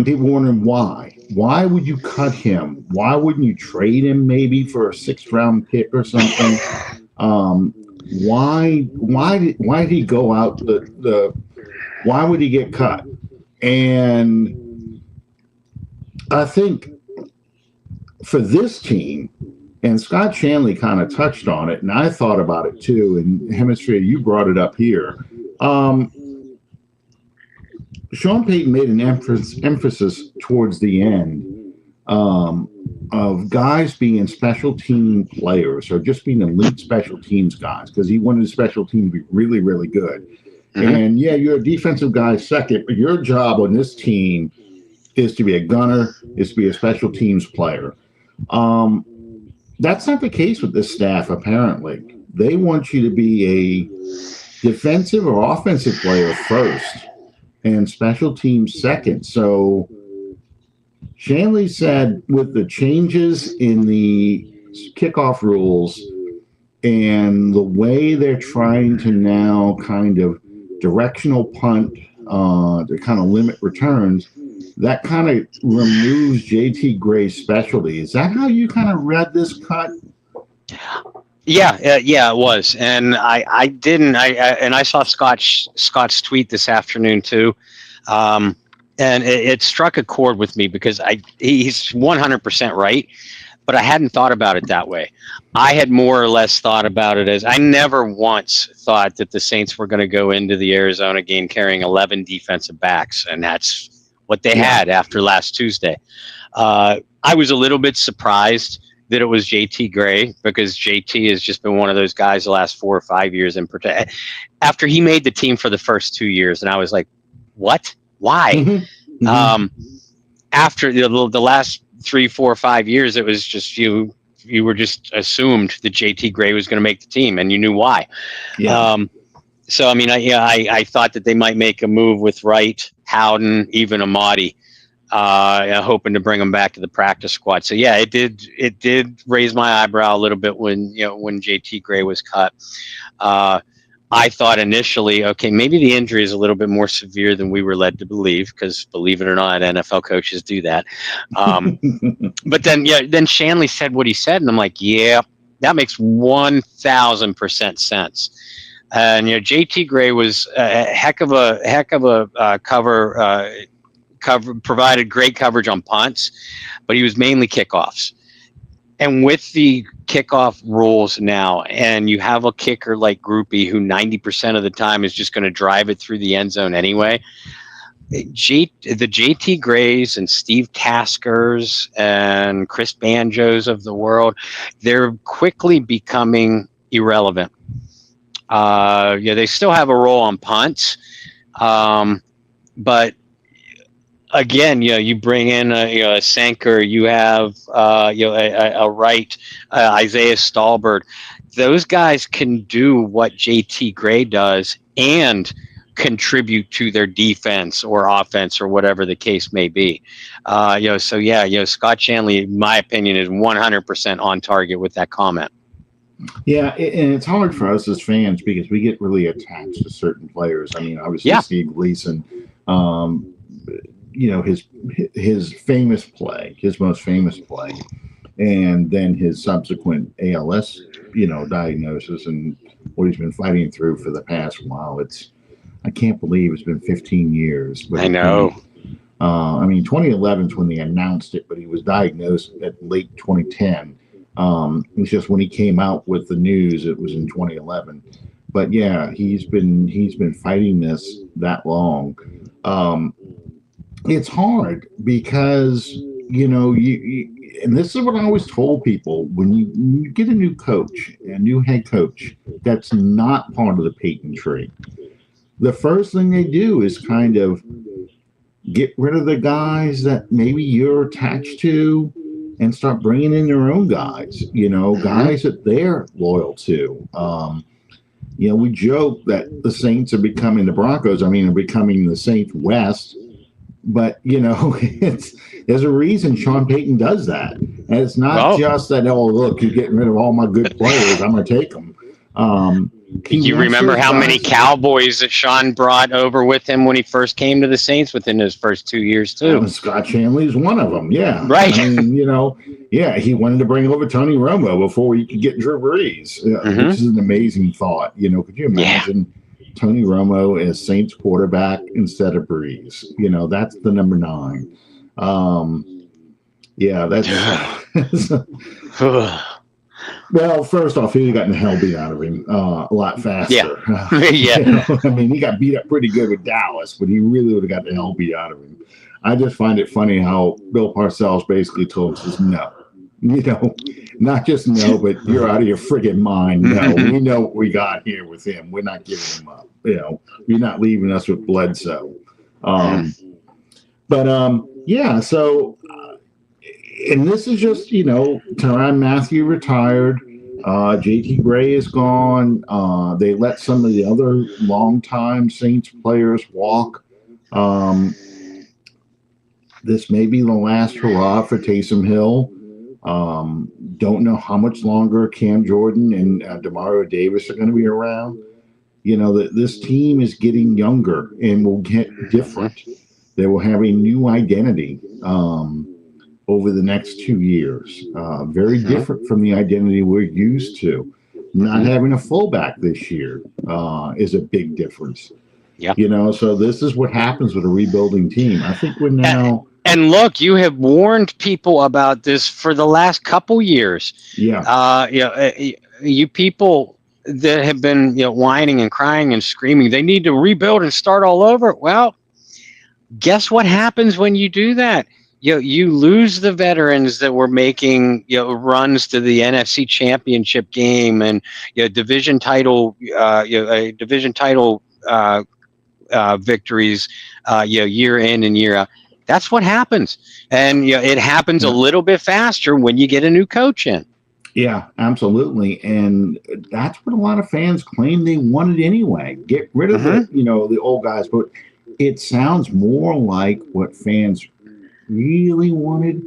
people wondering why. Why would you cut him? Why wouldn't you trade him maybe for a 6th-round pick or something? Why did he go out why would he get cut? And I think for this team, and Scott Shanley kind of touched on it, and I thought about it too, and Hemisphere, you brought it up here. Sean Payton made an emphasis towards the end of guys being special team players or just being elite special teams guys because he wanted his special team to be really, really good. And yeah, you're a defensive guy second, but your job on this team is to be a gunner, is to be a special teams player. That's not the case with this staff, apparently. They want you to be a defensive or offensive player first and special teams second. So Shanley said with the changes in the kickoff rules and the way they're trying to now kind of directional punt to kind of limit returns, that kind of removes JT Gray's specialty. Is that how you kind of read this cut? Yeah, it was, and I saw Scott's tweet this afternoon too, and it struck a chord with me because he's 100% right, but I hadn't thought about it that way. I had more or less thought about it as I never once thought that the Saints were going to go into the Arizona game carrying 11 defensive backs, and that's what they had after last Tuesday. I was a little bit surprised that it was JT Gray because JT has just been one of those guys the last 4 or 5 years in particular. After he made the team for the first 2 years, and I was like, what? Why? After the last 3, 4, 5 years, it was just you were just assumed that JT Gray was going to make the team, and you knew why. So I mean, I thought that they might make a move with Wright, Howden, even Amadi, hoping to bring him back to the practice squad. So yeah, it did raise my eyebrow a little bit when JT Gray was cut. I thought initially, okay, maybe the injury is a little bit more severe than we were led to believe, because believe it or not, NFL coaches do that. But then Shanley said what he said, and I'm like, yeah, that makes 1,000% sense. And JT Gray was a heck of a cover, provided great coverage on punts, but he was mainly kickoffs. And with the kickoff rules now, and you have a kicker like Groupie who 90% of the time is just going to drive it through the end zone anyway, the JT Grays and Steve Taskers and Chris Banjos of the world, they're quickly becoming irrelevant. They still have a role on punts, but again, you bring in a Sanker, you have a Wright, Isaiah Stallbird. Those guys can do what JT Gray does and contribute to their defense or offense or whatever the case may be. Scott Shanley, in my opinion, is 100% on target with that comment. Yeah, and it's hard for us as fans because we get really attached to certain players. I mean, obviously Steve Gleason, his famous play, his most famous play, and then his subsequent ALS, diagnosis and what he's been fighting through for the past while. I can't believe it's been 15 years. But I know. 2011 is when they announced it, but he was diagnosed at late 2010. It's just when he came out with the news, it was in 2011. But yeah, he's been fighting this that long. It's hard because and this is what I always told people when you get a new coach, a new head coach that's not part of the Peyton tree. The first thing they do is kind of get rid of the guys that maybe you're attached to and start bringing in their own guys, guys that they're loyal to. We joke that the Saints are becoming the Broncos. I mean, are becoming the Saints West. But, there's a reason Sean Payton does that. And it's not just that, look, you're getting rid of all my good players. I'm going to take them. You remember how many Cowboys that Sean brought over with him when he first came to the Saints within his first 2 years, too? Scott Shanley's one of them, yeah. Right. I mean, he wanted to bring over Tony Romo before he could get Drew Brees, which is an amazing thought. Could you imagine Tony Romo as Saints quarterback instead of Brees? That's the number 9. That's well, first off, he got the hell beat out of him a lot faster. Yeah. I mean, he got beat up pretty good with Dallas, but he really would have got the hell beat out of him. I just find it funny how Bill Parcells basically told us no. Not just no, but you're out of your friggin' mind. No, we know what we got here with him. We're not giving him up. You're not leaving us with Bledsoe. So... and this is just, Tyrann Mathieu retired. JT Gray is gone. They let some of the other longtime Saints players walk. This may be the last hurrah for Taysom Hill. Don't know how much longer Cam Jordan and Demario Davis are going to be around. This team is getting younger and will get different. They will have a new identity. Over the next 2 years. Very different from the identity we're used to. Not having a fullback this year is a big difference. Yeah. So this is what happens with a rebuilding team. I think we're now... And look, you have warned people about this for the last couple years. Yeah. You people that have been whining and crying and screaming, they need to rebuild and start all over. Well, guess what happens when you do that? You lose the veterans that were making runs to the NFC Championship game and division title victories year in and year out. That's what happens, and it happens a little bit faster when you get a new coach in. Yeah, absolutely, and that's what a lot of fans claim they wanted anyway. Get rid of the old guys, but it sounds more like what fans really wanted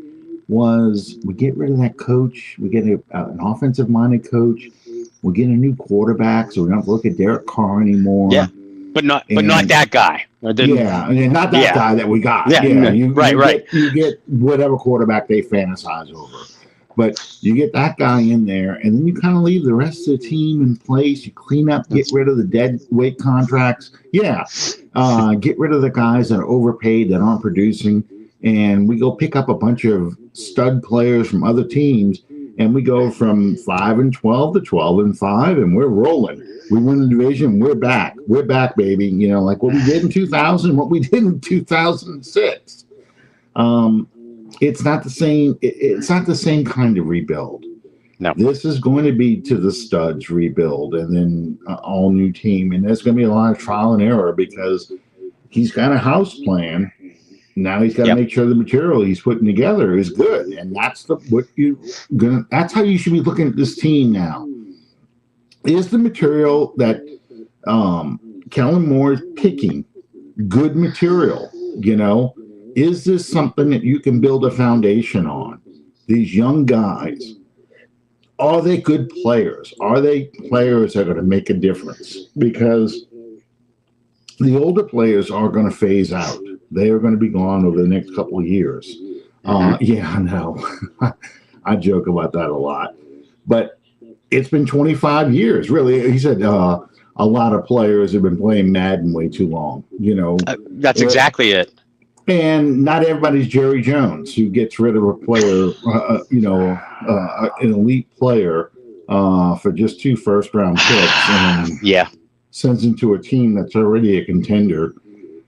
was we get rid of that coach, we get an offensive-minded coach, we get a new quarterback, so we don't look at Derek Carr anymore. Yeah, but not that guy. Not that guy that we got. You get whatever quarterback they fantasize over. But you get that guy in there, and then you kind of leave the rest of the team in place. You clean up, get rid of the dead weight contracts. Yeah, get rid of the guys that are overpaid, that aren't producing. And we go pick up a bunch of stud players from other teams, and we go from 5-12 to 12-5, and we're rolling. We win the division. We're back. We're back, baby. Like what we did in 2000, what we did in 2006. It's not the same. It's not the same kind of rebuild. No, this is going to be to the studs rebuild, and then all new team, and there's going to be a lot of trial and error because he's got a house plan. Now he's got to make sure the material he's putting together is good, and that's that's how you should be looking at this team now. Is the material that Kellen Moore is picking good material? Is this something that you can build a foundation on? These young guys, are they good players? Are they players that are going to make a difference? Because the older players are going to phase out. They are going to be gone over the next couple of years. Yeah, I know. I joke about that a lot. But it's been 25 years, really. He said a lot of players have been playing Madden way too long. That's exactly it. And not everybody's Jerry Jones, who gets rid of a player, an elite player for just 2 first-round picks. And, sends him to a team that's already a contender.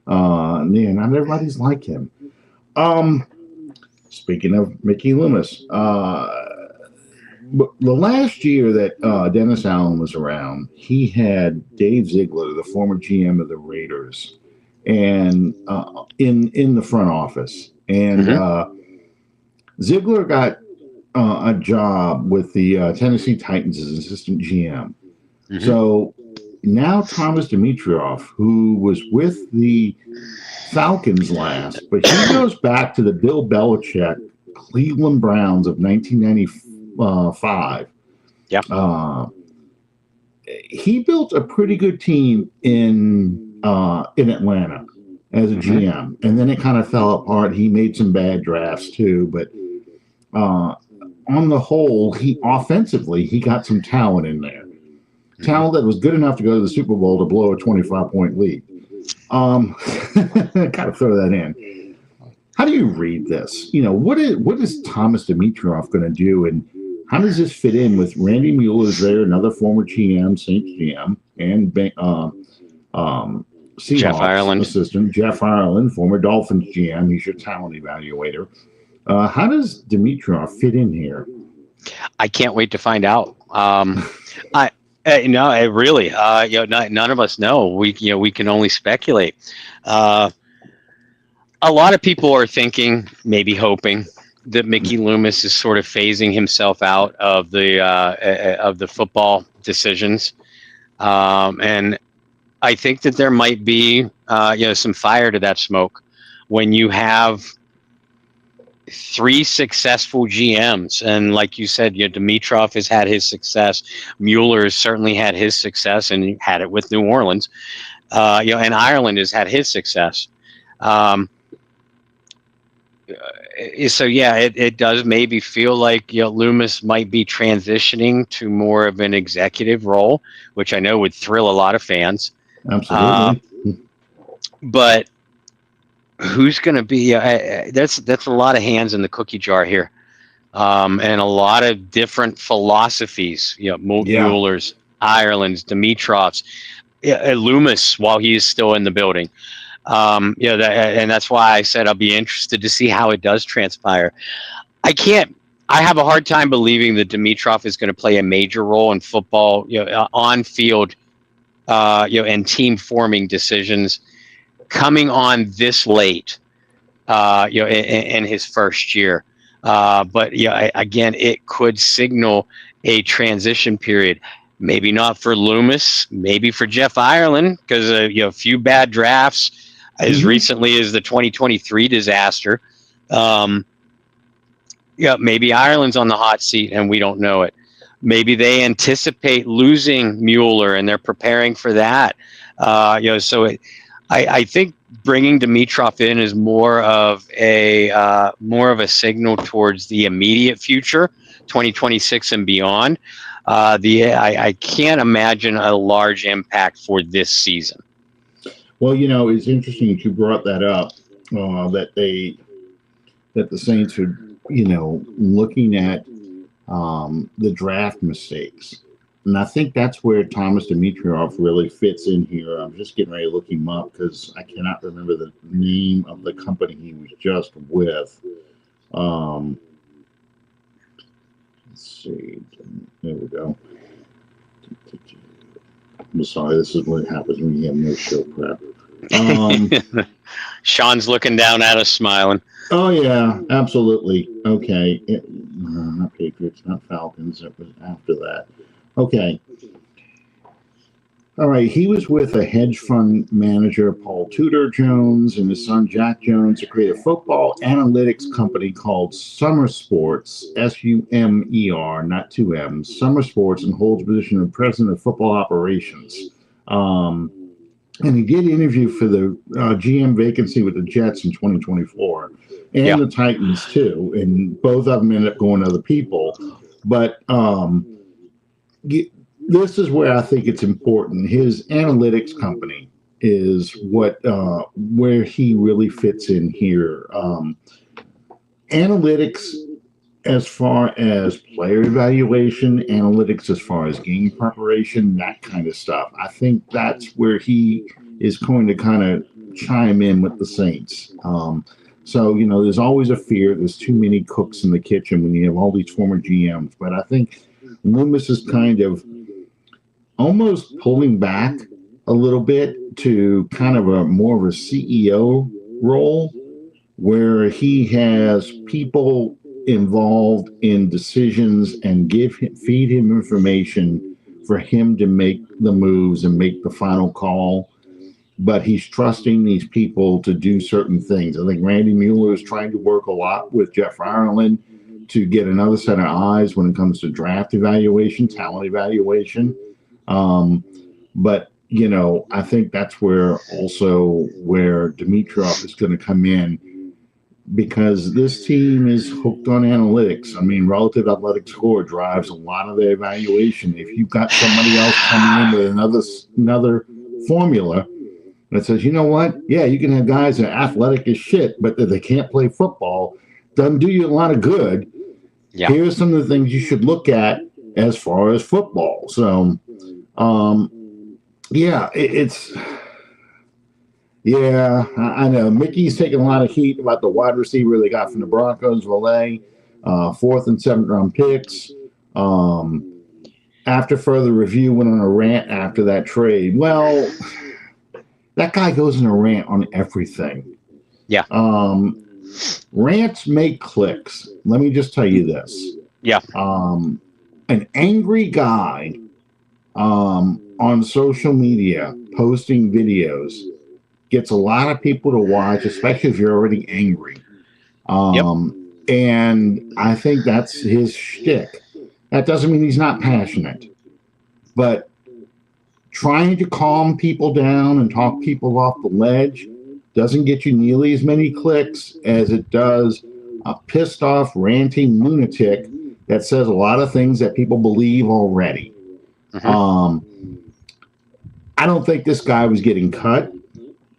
Yeah, not everybody's like him. Speaking of Mickey Loomis, the last year that Dennis Allen was around, he had Dave Ziegler, the former GM of the Raiders, and in the front office. And Ziegler got a job with the Tennessee Titans as assistant GM. So now Thomas Dimitroff, who was with the Falcons last, but he goes back to the Bill Belichick Cleveland Browns of 1995. Yeah. He built a pretty good team in Atlanta as a GM, and then it kind of fell apart. He made some bad drafts too, but on the whole, he got some talent in there. Talent that was good enough to go to the Super Bowl to blow a 25-point lead. Gotta throw that in. How do you read this? What is Thomas Dimitroff going to do, and how does this fit in with Randy Mueller's there, another former GM, Saints GM, and Seahawks Jeff Ireland assistant, Jeff Ireland, former Dolphins GM. He's your talent evaluator. How does Dimitroff fit in here? I can't wait to find out. No, really, none of us know. We can only speculate. A lot of people are thinking, maybe hoping, that Mickey Loomis is sort of phasing himself out of the football decisions, and I think that there might be some fire to that smoke when you have 3 successful GMs, and like you said, Dimitroff has had his success. Mueller has certainly had his success, and he had it with New Orleans. And Ireland has had his success. It does maybe feel like Loomis might be transitioning to more of an executive role, which I know would thrill a lot of fans. Absolutely. But who's going to be? That's a lot of hands in the cookie jar here, and a lot of different philosophies. Mueller's, Ireland's, Dimitroff's, Loomis while he is still in the building. And that's why I said I'll be interested to see how it does transpire. I have a hard time believing that Dimitroff is going to play a major role in football, on field, and team forming decisions coming on this late, in his first year. But again, it could signal a transition period. Maybe not for Loomis, maybe for Jeff Ireland, because a few bad drafts as recently as the 2023 disaster. Maybe Ireland's on the hot seat and we don't know it. Maybe they anticipate losing Mueller and they're preparing for that. I think bringing Dimitroff in is more of a signal towards the immediate future, 2026 and beyond. I can't imagine a large impact for this season. Well, it's interesting that you brought that up. That the Saints are, looking at the draft mistakes. And I think that's where Thomas Dimitroff really fits in here. I'm just getting ready to look him up because I cannot remember the name of the company he was just with. Let's see. There we go. I'm sorry, this is what happens when you have no show prep. Sean's looking down at us, smiling. Oh, yeah, absolutely. Okay. Not Patriots, not Falcons. It was after that. Okay. All right. He was with a hedge fund manager, Paul Tudor Jones, and his son, Jack Jones, to create a football analytics company called Summer Sports, SUMER, not 2 M's, Summer Sports, and holds the position of president of football operations. And he did interview for the GM vacancy with the Jets in 2024 and the Titans, too. And both of them ended up going to other people. But this is where I think it's important. His analytics company is where he really fits in here. Analytics as far as player evaluation, analytics, as far as game preparation, that kind of stuff. I think that's where he is going to kind of chime in with the Saints. So, there's always a fear. There's too many cooks in the kitchen when you have all these former GMs. But I think Loomis is kind of almost pulling back a little bit to kind of a more of a CEO role where he has people involved in decisions and feed him information for him to make the moves and make the final call. But he's trusting these people to do certain things. I think Randy Mueller is trying to work a lot with Jeff Ireland to get another set of eyes when it comes to draft evaluation, talent evaluation. But I think that's where Dimitroff is going to come in, because this team is hooked on analytics. I mean, relative athletic score drives a lot of their evaluation. If you've got somebody else coming in with another formula that says, you know what? Yeah, you can have guys that are athletic as shit, but that they can't play football, doesn't do you a lot of good. Yeah. Here's some of the things you should look at as far as football. So, I know. Mickey's taking a lot of heat about the wide receiver they got from the Broncos, Valet, 4th and 7th round picks. After further review, went on a rant after that trade. Well, that guy goes in a rant on everything. Yeah. Rants make clicks. Let me just tell you this. Yeah. An angry guy on social media posting videos gets a lot of people to watch, especially if you're already angry. And I think that's his shtick. That doesn't mean he's not passionate, but trying to calm people down and talk people off the ledge doesn't get you nearly as many clicks as it does a pissed off, ranting lunatic that says a lot of things that people believe already. I don't think this guy was getting cut,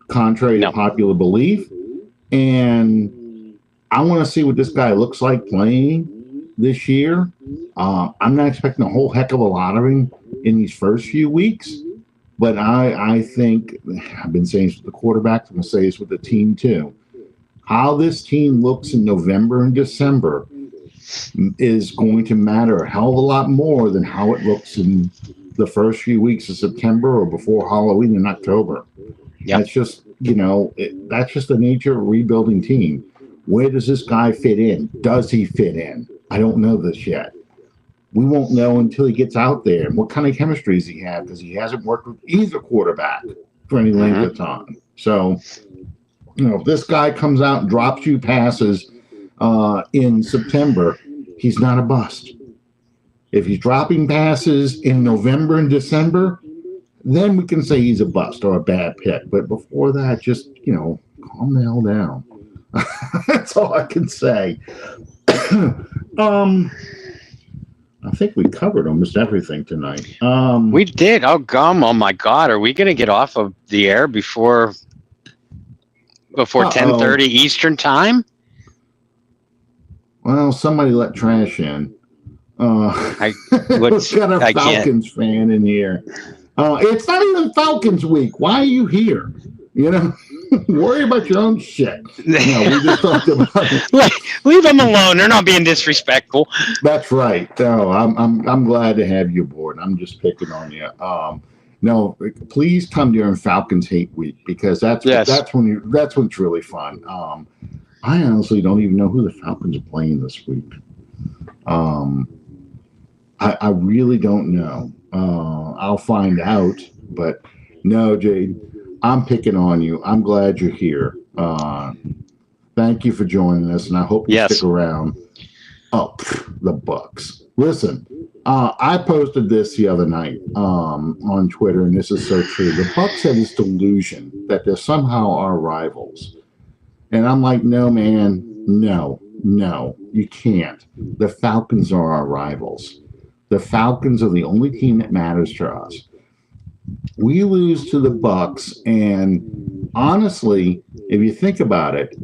contrary to popular belief. And I want to see what this guy looks like playing this year. I'm not expecting a whole heck of a lot of him in these first few weeks. But I think, I've been saying this with the quarterback, I'm going to say this with the team too. How this team looks in November and December is going to matter a hell of a lot more than how it looks in the first few weeks of September or before Halloween in October. Yep. That's just, that's just the nature of a rebuilding team. Where does this guy fit in? Does he fit in? I don't know this yet. We won't know until he gets out there. And what kind of chemistry does he have? Because he hasn't worked with either quarterback for any length of time. So, if this guy comes out and drops you passes in September, he's not a bust. If he's dropping passes in November and December, then we can say he's a bust or a bad pick. But before that, just, calm the hell down. That's all I can say. I think we covered almost everything tonight. We did. Oh, my God. Are we going to get off of the air before 10:30 Eastern time? Well, somebody let trash in. We've got a Falcons fan in here. It's not even Falcons week. Why are you here? Worry about your own shit. We just talked about it. Leave them alone. They're not being disrespectful. That's right. No, I'm glad to have you aboard. I'm just picking on you. No, please come during Falcons Hate Week, because that's when it's really fun. I honestly don't even know who the Falcons are playing this week. I really don't know. I'll find out, but no, Jade, I'm picking on you. I'm glad you're here. Thank you for joining us, and I hope you stick around. Oh, the Bucks. Listen, I posted this the other night on Twitter, and this is so true. The Bucks have this delusion that they're somehow our rivals. And I'm like, no, man, no, you can't. The Falcons are our rivals. The Falcons are the only team that matters to us. We lose to the Bucks, and honestly, if you think about it,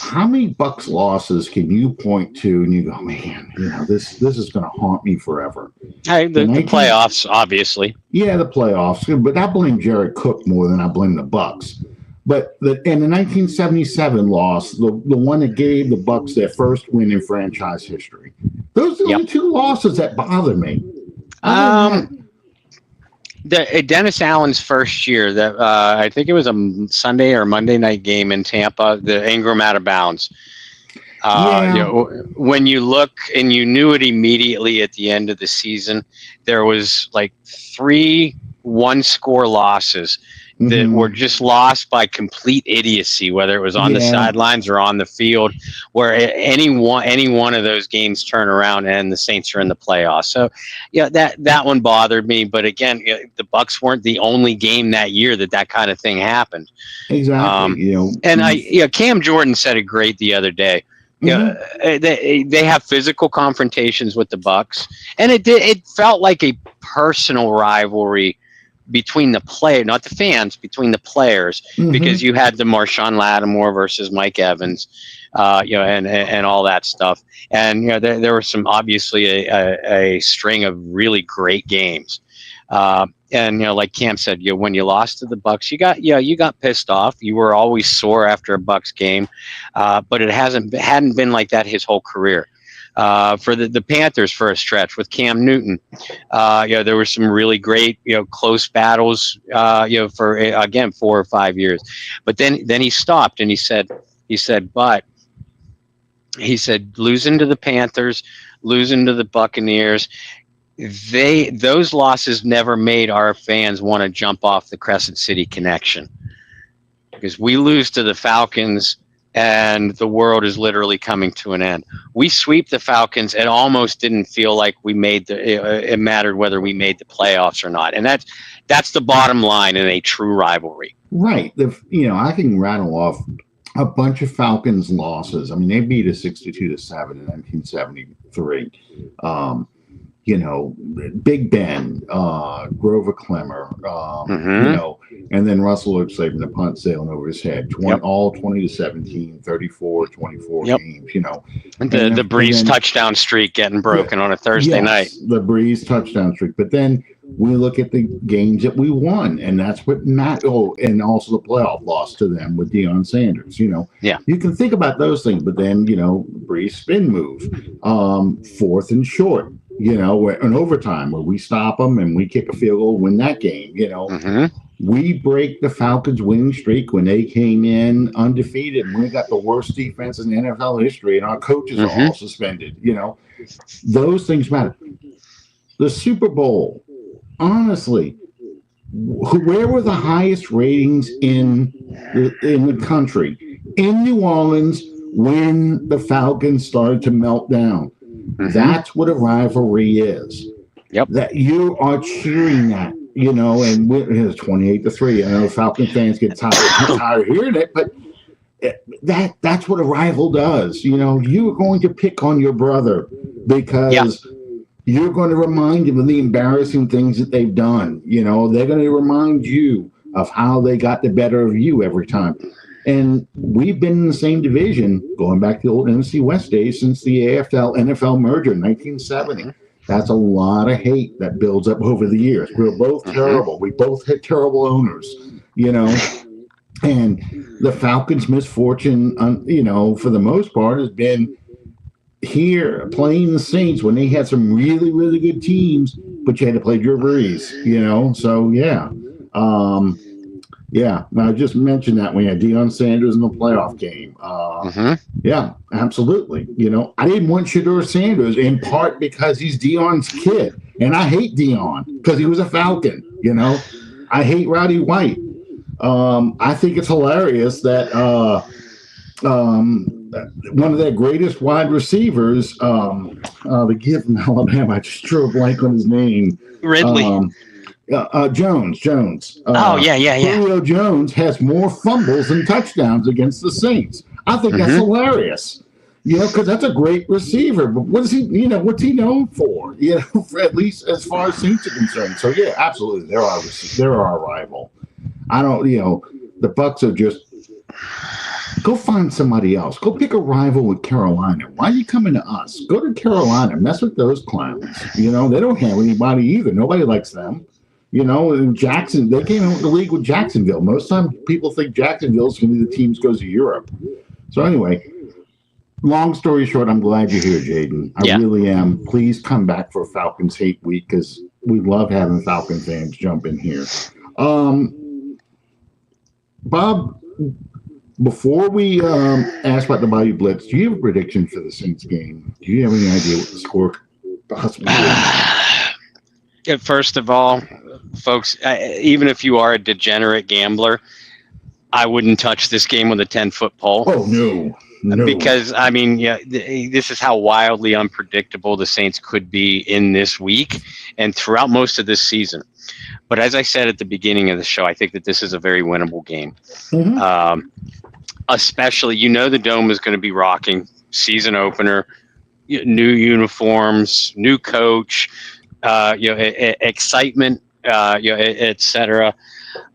how many Bucks losses can you point to and you go, man, this is going to haunt me forever? The playoffs, obviously. Yeah, the playoffs, but I blame Jared Cook more than I blame the Bucks. But the 1977 loss, the one that gave the Bucks their first win in franchise history, those are the only two losses that bother me. Dennis Allen's first year, that I think it was a Sunday or Monday night game in Tampa, the Ingram out of bounds. When you look, and you knew it immediately at the end of the season, there was like 3 one-score losses that were just lost by complete idiocy, whether it was on the sidelines or on the field, where any one of those games turn around and the Saints are in the playoffs. So, that one bothered me. But again, the Bucks weren't the only game that year that kind of thing happened. Exactly. And Cam Jordan said it great the other day. They have physical confrontations with the Bucks, and it felt like a personal rivalry between the player, not the fans, between the players, because you had the Marshawn Lattimore versus Mike Evans, and all that stuff. And, there were some, obviously a string of really great games. And, like Cam said, when you lost to the Bucks, you got pissed off. You were always sore after a Bucks game. But it hadn't been like that his whole career. For the Panthers for a stretch with Cam Newton, there were some really great, close battles, for again 4 or 5 years, but then he stopped and he said, losing to the Panthers, losing to the Buccaneers, those losses never made our fans want to jump off the Crescent City connection, because we lose to the Falcons and the world is literally coming to an end. We sweep the Falcons. It almost didn't feel like it mattered whether we made the playoffs or not. And that's the bottom line in a true rivalry. Right. I can rattle off a bunch of Falcons losses. I mean, they beat us 62-7 in 1973. Big Ben, Grover Clemmer, and then Russell Oaksley and the punt sailing over his head. All 20-17, 34-24 games. And the Breeze touchdown streak getting broken on a Thursday night. The Breeze touchdown streak. But then we look at the games that we won, and that's what matters. Oh, and also the playoff loss to them with Deion Sanders. You can think about those things, but then Breeze spin move, 4th and short. An overtime where we stop them and we kick a field goal, win that game. We break the Falcons' winning streak when they came in undefeated, and we got the worst defense in NFL history, and our coaches are all suspended. Those things matter. The Super Bowl, honestly, where were the highest ratings in the country? In New Orleans, when the Falcons started to melt down. That's what a rivalry is. That you are cheering that, and it's 28-3. I know Falcon fans get tired of hearing it, but that's what a rival does. You're going to pick on your brother because you're going to remind him of the embarrassing things that they've done. They're going to remind you of how they got the better of you every time. And we've been in the same division going back to the old NFC West days since the AFL-NFL merger in 1970. That's a lot of hate that builds up over the years. We're both terrible. We both had terrible owners, And the Falcons' misfortune, for the most part, has been here playing the Saints when they had some really, really good teams, but you had to play Drew Brees, So, yeah. I just mentioned that when you had Deion Sanders in the playoff game. Yeah, absolutely. I didn't want Shedeur Sanders in part because he's Deion's kid, and I hate Deion because he was a Falcon. I hate Rowdy White. I think it's hilarious that one of their greatest wide receivers, the kid from Alabama, I just drew a blank on his name. Ridley. Jones. Julio Jones has more fumbles than touchdowns against the Saints. I think that's hilarious. Because that's a great receiver. But what is he? What's he known for? At least as far as Saints are concerned. So yeah, absolutely, they're our rival. I don't. The Bucks are just Go find somebody else. Go pick a rival with Carolina. Why are you coming to us? Go to Carolina. Mess with those clowns. You know, they don't have anybody either. Nobody likes them. You know, and Jackson, they came into the league with Jacksonville. Most times people think Jacksonville's going to be the team that goes to Europe. So anyway, long story short, I'm glad you're here, Jaden. I really am. Please come back for Falcons Hate Week because we love having Falcon fans jump in here. Bob, before we ask about the Bayou Blitz, do you have a prediction for the Saints game? Do you have any idea what the score possibly is? First of all, folks, even if you are a degenerate gambler, I wouldn't touch this game with a 10-foot pole. Oh, no. Because, I mean, this is how wildly unpredictable the Saints could be in this week and throughout most of this season. But as I said at the beginning of the show, I think that this is a very winnable game. Mm-hmm. Especially, the Dome is going to be rocking. Season opener, new uniforms, new coach, excitement, et cetera.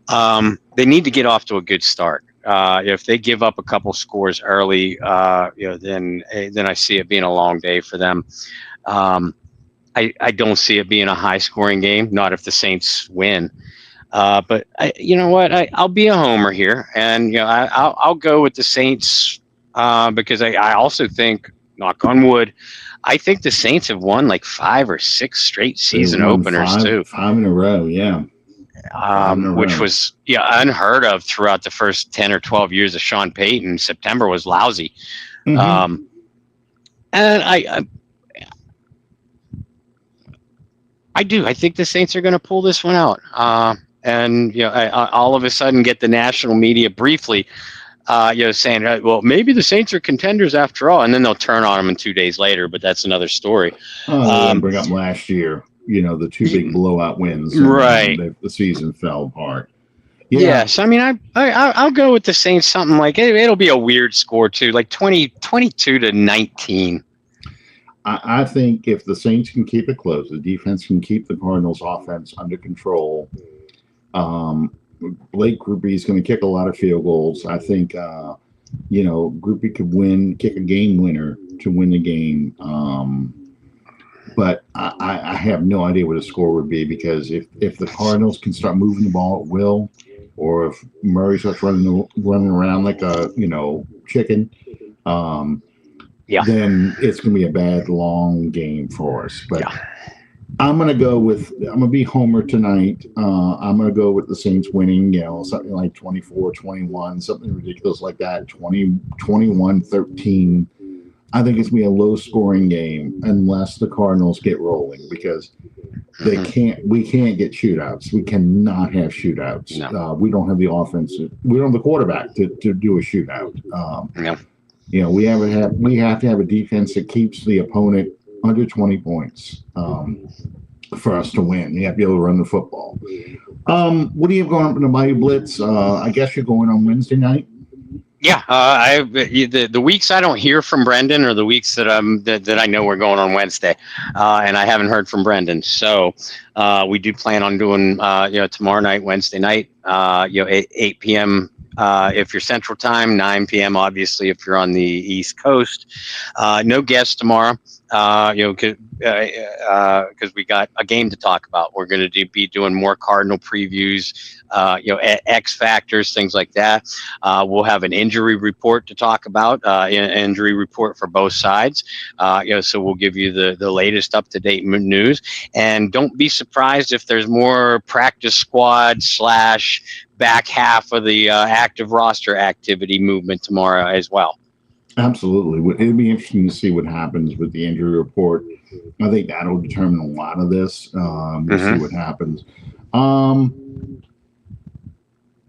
They need to get off to a good start. If they give up a couple scores early, then I see it being a long day for them. I don't see it being a high-scoring game, not if the Saints win. But you know what? I'll be a homer here, and I'll go with the Saints because I also think, knock on wood, I think the Saints have won like 5 or 6 straight season openers too. 5 in a row, yeah. Which was unheard of throughout the first 10 or 12 years of Sean Payton. September was lousy. Mm-hmm. And I think the Saints are going to pull this one out. And all of a sudden get the national media briefly saying, well, maybe the Saints are contenders after all, and then they'll turn on them 2 days later, but that's another story. Bring up last year. The 2 big blowout wins. Right. The season fell apart. Yeah. Yes. I mean, I'll go with the Saints something like it'll be a weird score too, like 22-19. I think if the Saints can keep it close, the defense can keep the Cardinals offense under control. Blake Grupe is going to kick a lot of field goals. I think, Grupe could kick a game winner to win the game. But I have no idea what the score would be because if the Cardinals can start moving the ball at will, or if Murray starts running around like a chicken, then it's going to be a bad long game for us. But I'm going to be homer tonight. I'm going to go with the Saints winning, something like 24-21, something ridiculous like that, 21-13. I think it's going to be a low-scoring game unless the Cardinals get rolling because we can't get shootouts. We cannot have shootouts. No. We don't have the offense. We don't have the quarterback to do a shootout. We have to have a defense that keeps the opponent under 20 points for us to win. You have to be able to run the football. What do you have going up in the Bayou Blitz? I guess you're going on Wednesday night. Yeah, the weeks I don't hear from Brendan are the weeks that I know we're going on Wednesday, and I haven't heard from Brendan. So we do plan on doing tomorrow night, Wednesday night, 8 p.m. If you're Central Time, 9 p.m. obviously if you're on the East Coast. No guests tomorrow, because we got a game to talk about. We're going to be doing more Cardinal previews, X factors, things like that. We'll have an injury report to talk about, injury report for both sides. So we'll give you the latest up-to-date news. And don't be surprised if there's more practice squad / back half of the active roster activity movement tomorrow as well. Absolutely. It'll be interesting to see what happens with the injury report. I think that'll determine a lot of this. We'll see what happens.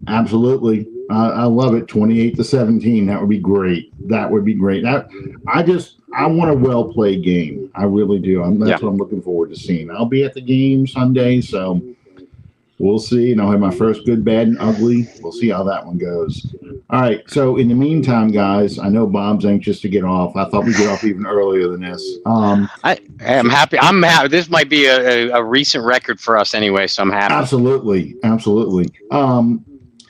Absolutely. I love it. 28-17. That would be great. I want a well-played game. I really do. That's what I'm looking forward to seeing. I'll be at the game Sunday, so we'll see. I'll have my first good, bad, and ugly. We'll see how that one goes. All right. So in the meantime, guys, I know Bob's anxious to get off. I thought we'd get off even earlier than this. I'm happy. I'm happy. This might be a recent record for us anyway, so I'm happy. Absolutely.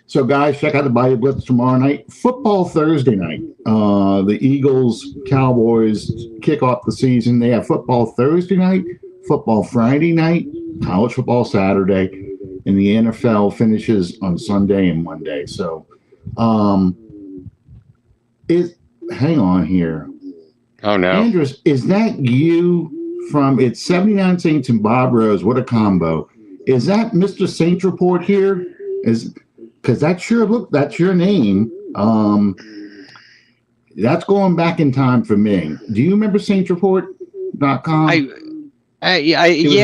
So, guys, check out the Bayou Blitz tomorrow night. Football Thursday night. The Eagles, Cowboys kick off the season. They have football Thursday night, football Friday night, college football Saturday, and the NFL finishes on Sunday and Monday. So, hang on here. Oh, no. Andrews, is that you from It's 79 Saints and Bob Rose? What a combo. Is that Mr. Saints Report here? Because that's your name. That's going back in time for me. Do you remember saintsreport.com? It's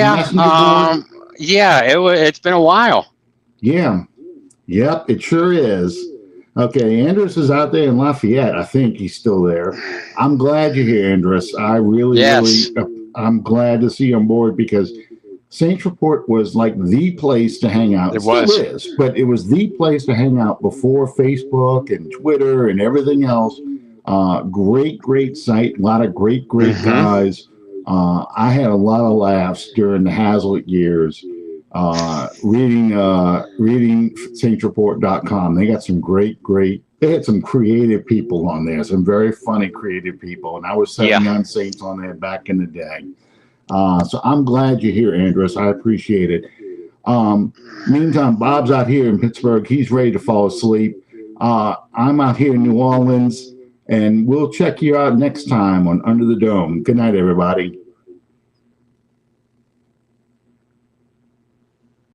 been a while. Yeah. Yep, it sure is. Okay, Andrus is out there in Lafayette. I think he's still there. I'm glad you're here, Andrus. I really, I'm glad to see you on board because Saints Report was like the place to hang out. It was. Still is, but it was the place to hang out before Facebook and Twitter and everything else. Great site. A lot of great guys. I had a lot of laughs during the Hazlitt years reading saintsreport.com. They got some great. They had some creative people on there, some very funny creative people. And I was setting on Saints on there back in the day. So I'm glad you're here, Andrus. I appreciate it. Meantime, Bob's out here in Pittsburgh. He's ready to fall asleep. I'm out here in New Orleans, and we'll check you out next time on Under the Dome. Good night, everybody.